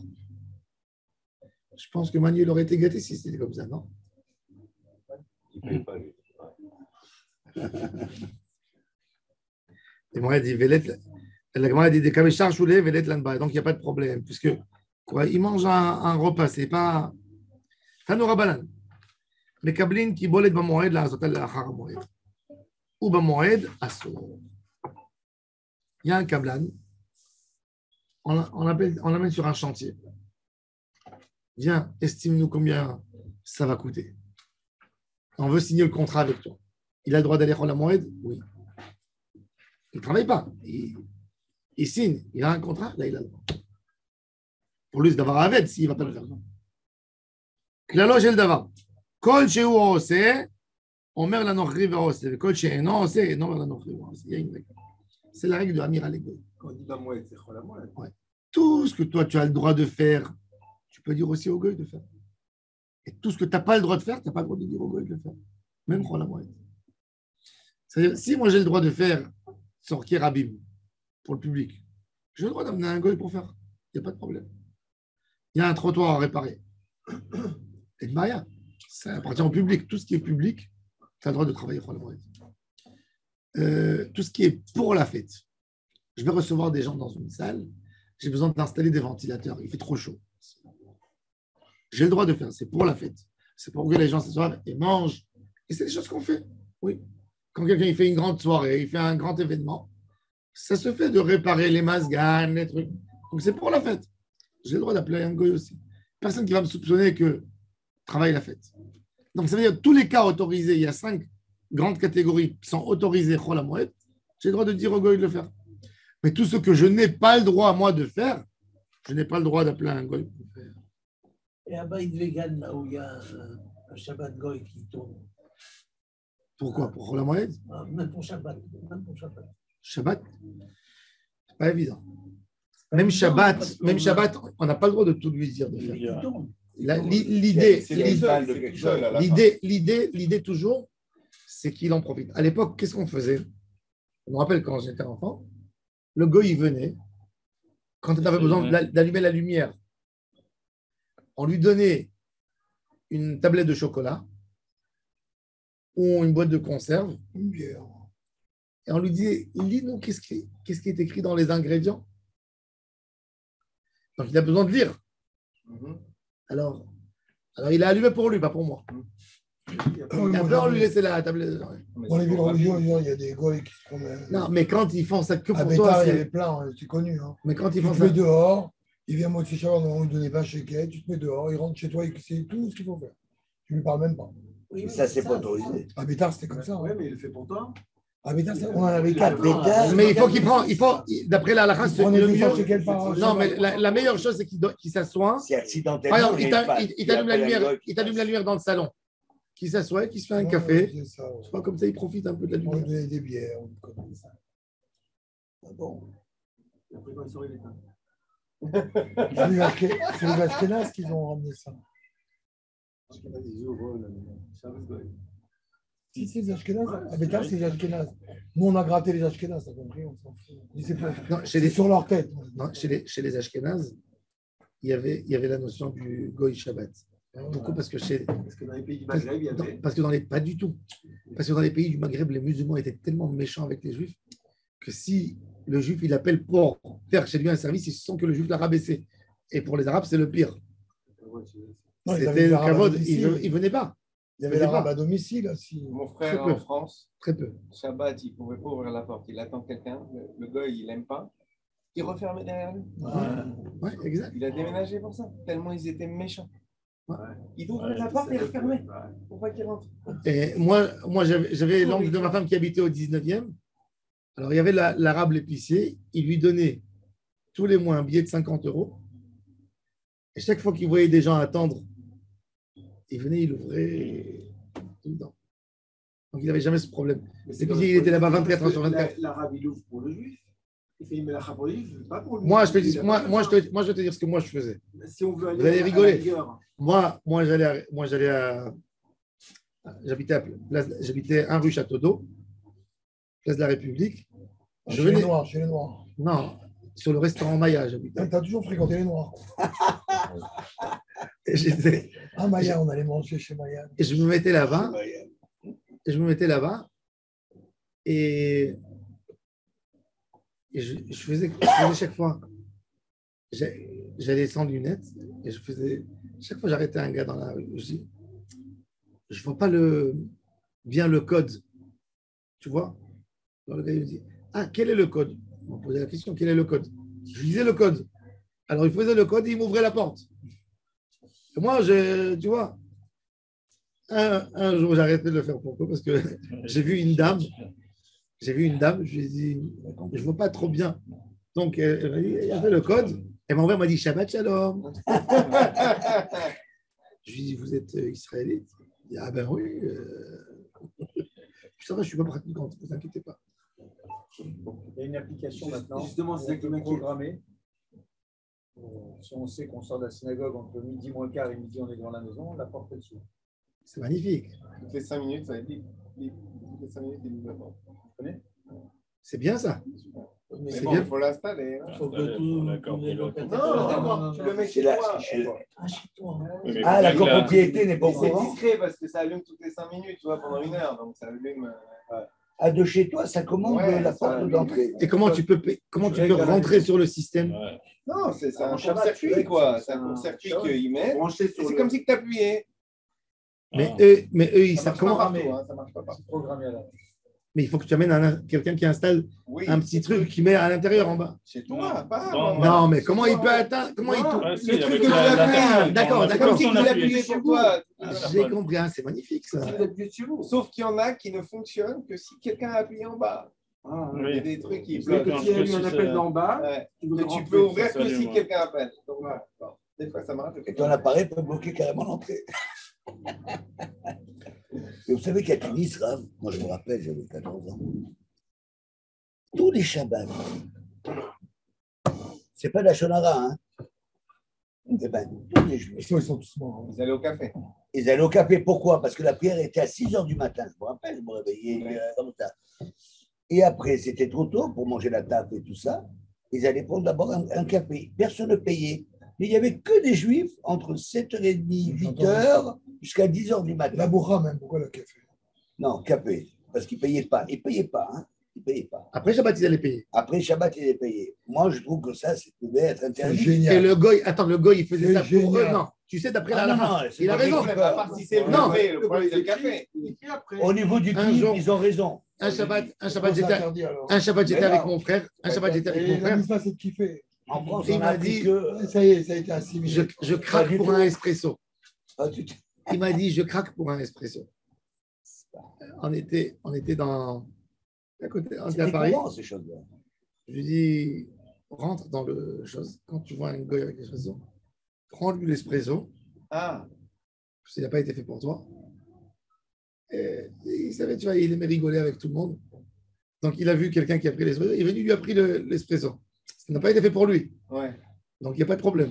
Je pense que Manu aurait été gâté si c'était comme ça, non? Il ne paye pas, lui. Et moi, il dit, la Gemara dit, des kameshar choulé, velet lanba. Donc, il n'y a pas de problème, puisque quoi, il mange un repas, c'est pas. Tanoura banan. Mais kablin qui bolet bamoed la azotal la achar moed. Ou bamoed assour. Il y a un kablan, on l'amène sur un chantier. Viens, estime-nous combien ça va coûter. On veut signer le contrat avec toi. Il a le droit d'aller à la moed? Oui. Il ne travaille pas. Il signe. Il a un contrat? Là, il a le droit. Pour lui, c'est d'avoir un ved s'il ne va pas le faire. Klalo shel davar. Kol shehu oseh, omer la nochri ve'oseh. Kol she'eno oseh, eno omer la nochri ve'oseh. Il y a une règle. C'est la règle de Amir Alego. Quand on dit Bamoed, c'est Chol HaMoed. Ouais. Tout ce que toi, tu as le droit de faire, tu peux dire aussi au goy de faire. Et tout ce que tu n'as pas le droit de faire, tu n'as pas le droit de dire au goy de le faire. Même Chol HaMoed. C'est-à-dire, si moi j'ai le droit de faire Sorkir Abim pour le public, j'ai le droit d'amener un goy pour faire. Il n'y a pas de problème. Il y a un trottoir à réparer. Et de Maria, ça appartient au public. Tout ce qui est public, tu as le droit de travailler Chol HaMoed. Tout ce qui est pour la fête. Je vais recevoir des gens dans une salle, j'ai besoin d'installer des ventilateurs, il fait trop chaud. J'ai le droit de faire, c'est pour la fête. C'est pour que les gens s'assoient et mangent. Et c'est des choses qu'on fait. Oui. Quand quelqu'un il fait une grande soirée, il fait un grand événement, ça se fait de réparer les masganes, les trucs. Donc c'est pour la fête. J'ai le droit d'appeler un goy aussi. Personne qui va me soupçonner que travaille la fête. Donc ça veut dire tous les cas autorisés, il y a 5 grandes catégories qui sont autorisées Chol HaMoed, j'ai le droit de dire au goy de le faire. Mais tout ce que je n'ai pas le droit, moi, de faire, je n'ai pas le droit d'appeler un goy pour faire. Et à Baïd Vegan, là où il y a un Shabbat goy qui tourne. Pourquoi? Pour Chol HaMoed? Même pour Shabbat. Shabbat? C'est pas évident. Même Shabbat, on n'a pas le droit de tout lui dire de faire. L'idée toujours, c'est qu'il en profite. À l'époque, qu'est-ce qu'on faisait? Je me rappelle quand j'étais enfant, le goy, il venait, quand il avait besoin d'allumer la lumière, on lui donnait une tablette de chocolat ou une boîte de conserve, Une bière. et on lui disait, lis-nous qu'est-ce qui est écrit dans les ingrédients. Donc, il a besoin de lire. Alors il a allumé pour lui, pas pour moi. Et après, on lui laissait la tablette. Dans les villes religieuses, il y a des goys qui se promènent. Non, mais quand ils font ça que À pour toi, Bétar, il y c'est... avait plein, c'est connu. Hein. Mais quand ils Tu font te ça... mets dehors, il vient moitié Shabbat, on lui donne 20 shekels, tu te mets dehors, il rentre chez toi, il sait tout ce qu'il faut faire. Tu ne lui parles même pas. Oui, mais ça, c'est pas autorisé. À Bétar, c'était comme ça. Oui, Hein. mais il le fait pour toi. À Bétar, on en avait 4. Mais il faut, d'après la halakha, c'est Prenez le 200 mieux. shekels par Non, mais la meilleure chose, c'est qu'il s'assoit. Si accidentellement. Par exemple, il il t'allume la appelle un lumière, goy qui il t'allume la passe. lumière dans le salon. Qui s'assoit, qui se fait un Ouais, café. c'est ça, ouais. Je crois comme ça, il profite un peu de la On lui lumière. donnait des bières, on lui connaît ça. Ah bon. Et après, quand il sort, il éteint. C'est les Ashkénazes qui ont ramené ça. Je sais pas, des yeux au vol, Shabbos goy. Si, c'est les Ashkénazes. À Bétar, c'est les Ashkénazes. Nous, on a gratté les Ashkénazes, t'as compris, on s'en fout. Mais c'est pas- Non, c'est sur leur tête. Non, chez les Ashkénazes, il y avait la notion du Goy Shabbat. Pourquoi? Parce que Parce que dans les pays du Maghreb, il y avait. parce que pas du tout. Parce que dans les pays du Maghreb, les musulmans étaient tellement méchants avec les juifs que si le juif il appelle pour faire chez lui un service, ils sentent que le juif l'a rabaissé. Et pour les Arabes, c'est le pire. Non, ils avaient C'était des le arabes à kavod, domicile. ils venaient pas. Il y avait Venez l'arabe pas. à domicile aussi. Mon Très frère peu. en France, Très peu. Shabbat, il ne pouvait pas ouvrir la porte. Il attend quelqu'un. Le gars, il n'aime pas. Il refermait derrière lui. Ouais, exact. Il a déménagé pour ça, tellement ils étaient méchants. Ouais. Il ouvrait la porte et il refermait pour pas qu'il rentre. Et moi j'avais l'oncle de ma femme qui habitait au 19e. Alors, il y avait l'arabe l'épicier. Il lui donnait tous les mois un billet de 50 €. Et chaque fois qu'il voyait des gens attendre, il venait, il ouvrait tout le temps. Donc, il n'avait jamais ce problème. L'épicier, il était là-bas 24 heures sur 24. L'arabe, il ouvre pour le juif. Il fait une mélacha pour le juif, pas pour lui. Moi, je vais te dire ce que moi, je faisais. Si on veut aller Vous allez à la rigoler. rigueur, J'habitais 1 rue Château d'Eau, place de la République. Je Chez les venais, Noirs, chez les Noirs. non, sur le restaurant Maya, j'habitais. Tu as toujours fréquenté les Noirs. Et j'étais- Ah, Maya, on allait manger chez Maya. et je me mettais là-bas, et je faisais chaque fois. J'allais sans lunettes, et chaque fois j'arrêtais un gars dans la rue. Je dis, je vois pas bien le code, tu vois. Alors le gars il me dit, ah, quel est le code? On m'a posé la question, quel est le code? Je lui disais le code. Alors il faisait le code et il m'ouvrait la porte. Et moi, tu vois, un jour j'ai arrêté de le faire. Pourquoi? Parce que j'ai vu une dame, je lui ai dit, je ne vois pas trop bien. Donc elle m'a dit, il a fait le code. Et mon père m'a dit, Shabbat Shalom. Je lui ai dit, vous êtes israélite? Il dit, ah ben oui. Ça va, je ne suis pas pratiquante, ne vous inquiétez pas. Il y a une application maintenant. Justement, c'est ça qui m'inquiète. Programmée. Si on sait qu'on sort de la synagogue entre midi moins quart et midi, on est devant la maison, la porte est dessus. C'est magnifique. Toutes les 5 minutes, ça va être bip, bip. Toutes les 5 minutes, il nous apporte. Tu connais? C'est bien ça. Mais C'est bon, bien. il faut l'installer. hein. Faut que tous les locataires. Non, tu le mets C'est chez là, toi. chez- Chez toi. Ah, la copropriété n'est pas au C'est courant. discret parce que ça allume toutes les 5 minutes, tu vois, pendant 1 heure. Donc ça allume. Ah, de chez toi, ça commande Ouais, la ça- porte d'entrée. Et comment tu peux rentrer sur le système? Non, c'est un En Shabbat, court-circuit, ouais, quoi. c'est C'est un un- court-circuit Shabbat. qu'ils mettent. branché Et sur c'est le. comme si tu appuyais. Mais eux, ils Ça savent marche pas comment. partout, hein, ça marche pas partout. C'est programmé à la. Mais il faut que tu amènes quelqu'un qui installe Oui, un petit truc qui met à l'intérieur en bas. chez toi, pas. Non, Non, mais Chez comment toi, il peut atteindre? Comment il Non, peut- Ouais, si, le truc avec que tu appuies. D'accord, on a d'accord. Comme si on tu appuie. l'appuyais sur toi. J'ai compris, hein, c'est magnifique ça. Si vous êtes plus sur vous. Sauf qu'il y en a qui ne fonctionnent que si quelqu'un a appuyé en bas. Ah, Il y a des trucs qui c'est que bloquent. s'il y a eu un appel d'en bas, Ouais. tu dois Mais tu rentrer. peux ouvrir ça que si s'allume, quelqu'un appelle. Donc, Ouais. bon, des fois, ça marche. Et ton appareil peut bloquer carrément l'entrée. Et vous savez qu'à Tunis, Rav, moi je me rappelle, j'avais 14 ans, tous les Shabbats, c'est pas de la Shonara, hein. Eh ben, tous les Juifs, Ils sont tous morts. Ils allaient au café. ils allaient au café. Pourquoi? Parce que la prière était à 6 h du matin. Je me rappelle, je me réveillais comme ça. Et après, c'était trop tôt pour manger la table et tout ça. Ils allaient prendre d'abord un café. Personne ne payait. Mais il n'y avait que des juifs entre 7h30, 8h jusqu'à 10h du matin. La bourra même, pourquoi le café? Non, café. Parce qu'ils ne payaient pas. Ils ne payaient pas. Hein. Ils payaient pas. Après Shabbat, ils allaient payer. Après Shabbat, ils allaient payer. Moi, je trouve que ça devait être C'est interdit. génial. Et le goy, attends, le goy, il faisait C'est ça pour eux. génial. Non, tu sais, d'après Ah, la non, halakha, non, c'est il a pas raison. vrai. À part si c'est le Non. café, le problème c'est le café. Au niveau du Un kiff, jour- ils ont raison. Un Shabbat, C'est j'étais interdit, alors. un Shabbat, j'étais Mais avec non. mon frère. Un Shabbat, j'étais avec Et mon la frère. misma, c'est de kiffer. En France, Il on a m'a appris dit- que. Ça y est, ça a été assimilé. Je craque pour un espresso. Ah, Il m'a dit, je craque pour un espresso. On était à côté, on était à C'est Paris. courant, ces choses-là. Je lui dis, rentre dans le chose. Quand tu vois un goy avec l'espresso, prends-lui l'espresso. Ah, S'il n'a pas été fait pour toi. Et il savait, tu vois, il aimait rigoler avec tout le monde. Donc, il a vu quelqu'un qui a pris l'espresso. Il est venu, lui a pris l'espresso. Ça n'a pas été fait pour lui. ouais. Donc, il n'y a pas de problème.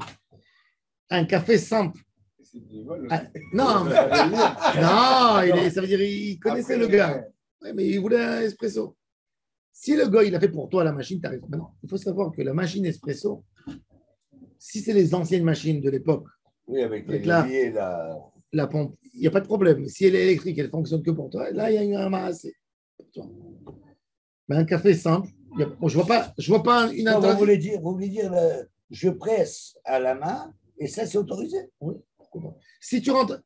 Un café simple. C'est du vol. Ah, non, non, ça veut dire qu'il connaissait Après, le gars. Ouais, mais il voulait un espresso. Si le gars, il a fait pour toi la machine, tu arrives. Maintenant, il faut savoir que la machine espresso, si c'est les anciennes machines de l'époque, Oui, avec les Donc là- leviers, là. la pompe, il n'y a pas de problème. Si elle est électrique, elle fonctionne que pour toi, là, il y a eu un marassé pour toi. Mais un café simple, bon, je ne vois pas une Non, vous interdiction. voulez dire je presse à la main et ça, c'est autorisé. Si tu rentres.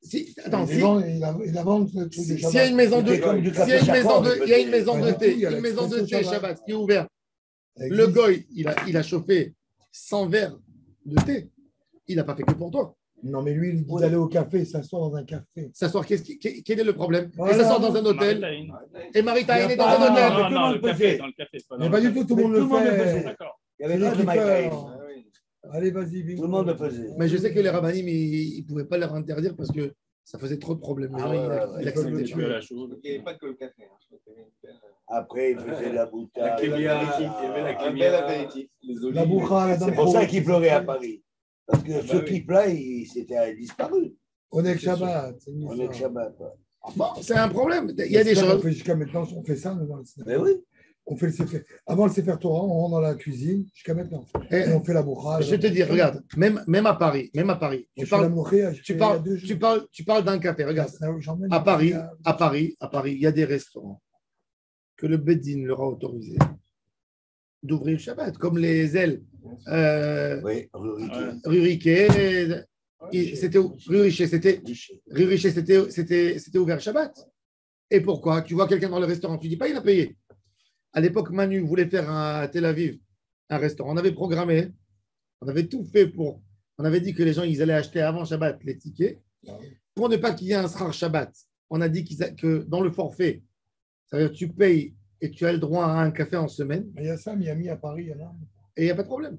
Attends, Il a vendu le truc s'il de y a une maison de C'était comme du s'il y a café une maison Chacun, de, il y a une maison Pas de du tout, thé, il y a une maison de l'expresso thé Shabbat. Shabbat qui est ouverte. Ça Le existe. goy, il a chauffé 100 verres de thé. Il n'a pas fait que pour toi. Non, mais lui, il dit d'aller au café, s'asseoir dans un café. S'asseoir, quel est le problème Voilà. Et s'asseoir dans un hôtel. Et Maritaïn est dans Ah, un non, hôtel. mais tout le monde le peut café, faire. dans le café. pas dans Mais le pas du café. tout, tout le monde le fait. D'accord. Il n'y avait C'est pas lui de qui Mike fait. Tyson. Ah oui. Allez, vas-y, bingo. Tout le monde le faisait. Mais je sais que les rabbinim, ils ne pouvaient pas leur interdire parce que ça faisait trop de problèmes. Les Ah gens, ouais, ils ouais, acceptaient ouais. pas. Tu veux la chose. Il n'y avait pas que le café. Hein. Je crois qu'il y avait une paire, Après, il faisait la boutade. il y avait un bel apéritif. Les olives. La bourra, la C'est pour ça qu'il pleurait à Paris. Paris. Parce que Ah bah ce oui. clip-là, il s'était disparu. On est que C'est sûr. Shabbat. c'est une On est que histoire. Shabbat. Ouais. Bon, c'est un problème. Il y a des C'est ça qu'on choses. fait jusqu'à maintenant, on fait ça nous, dans le Mais cinéma. oui. On fait le Sefer. Avant le Sefer Torah, on rentre dans la cuisine jusqu'à maintenant. Et Et on fait la bourra. je te dis, regarde, même à Paris, On tu fait la parles, mourria, tu parles d'un café. Regarde, à Paris, il y a des restaurants que le Beddin leur a autorisé d'ouvrir le Shabbat, comme les ailes Oui, Ruriquet. rue Riquet. C'était rue Richer, c'était ouvert Shabbat. Et pourquoi? Tu vois quelqu'un dans le restaurant, tu dis pas il a payé. À l'époque, Manu voulait faire à Tel Aviv un restaurant. On avait programmé, on avait tout fait pour. On avait dit que les gens ils allaient acheter avant Shabbat les tickets pour ne pas qu'il y ait un Srar Shabbat. On a dit que dans le forfait, ça veut dire que tu payes et tu as le droit à un café en semaine Il y a ça, Miami, à Paris, il y en a. et il n'y a pas de problème.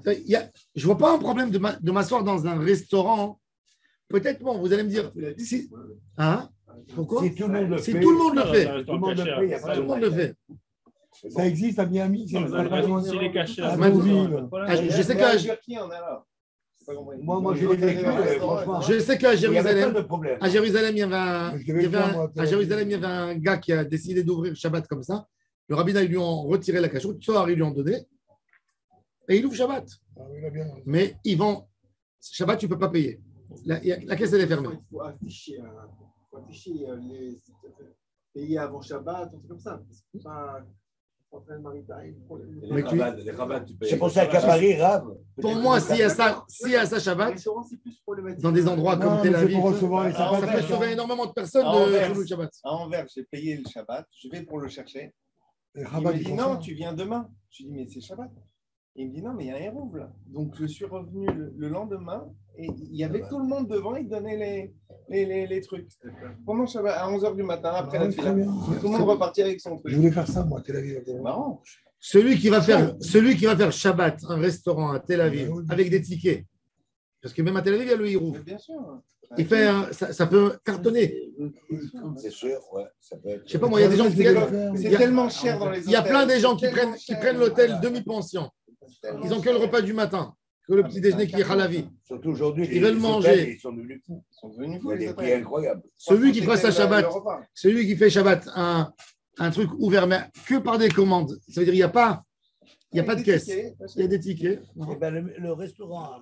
Je ne vois pas un problème de m'asseoir dans un restaurant. Peut-être, bon, vous allez me dire. Si, hein? Pourquoi? Si tout le monde le Si fait. tout le monde le fait. Tout le monde le fait, il y a pas Tout le monde le fait. Ça existe à Miami. Dans le restaurant, s'il est caché à à Deauville. Ah, je sais Mais à qu'à Albuquerque, on est là. Moi, je l'ai vécu, franchement. je sais qu'à Il n'y avait pas Jérusalem, de problème. à Jérusalem, il y avait un, Je devais le faire, moi, à Jérusalem, il y avait un gars qui a décidé d'ouvrir Shabbat comme ça. Le rabbin, ils lui ont retiré la cachoute, Tsohar, ils lui ont donné. Et il ouvre Shabbat. Ah oui, il a bien. Mais ils vont. Shabbat, tu ne peux pas payer. La caisse, elle est fermée. Il faut afficher les pays avant Shabbat, un truc comme ça. C'est pas en train de maritime. Mais tu- Les rabbats, tu payes. C'est pour ça qu'à Paris, Rave. Pour moi, s'il y a ça Shabbat, Restaurant, c'est plus problématique. dans des endroits comme Non, Tel mais c'est Aviv, pour recevoir les ça Anvers, peut sauver énormément de personnes À de Anvers. Chilul Shabbat. À Anvers, j'ai payé le Shabbat. Je vais pour le chercher. Les Il rabats, me ils dit font non, ça. tu viens demain. Je lui dis mais c'est Shabbat. Il me dit non, mais il y a un héros là. Donc je suis revenu le lendemain et il y avait tout le monde devant, il donnait les trucs. Pendant Shabbat, à 11h du matin, après Ah, la très fila. bien. Tout le monde repartit avec son Je truc. voulais faire ça, moi, Tel Aviv. C'est marrant. Celui qui va faire Shabbat, un restaurant à Tel Aviv, Oui. avec des tickets, parce que même à Tel Aviv, il y a le Hirouf. Mais bien sûr. Il fait ça peut cartonner. C'est sûr, ouais. Ça peut être. Je sais pas moi, il y a des gens qui C'est Il y a- tellement cher dans les hôtels. Il y a plein des gens C'est qui tellement prennent cher. l'hôtel demi-pension. Ils n'ont que le repas du matin, que le petit déjeuner qui est halavi. Surtout aujourd'hui, Ils veulent les manger. hôtels, ils sont devenus fous. Ils sont devenus Il fous. y a les des prix hôtels. incroyables. Celui qui fera sa 300 Shabbat, le repas. celui qui fait Shabbat un un truc ouvert, mais que par des commandes. Ça veut dire qu'il n'y a pas de caisse. tickets, Il y a des tickets. Eh ben, le restaurant.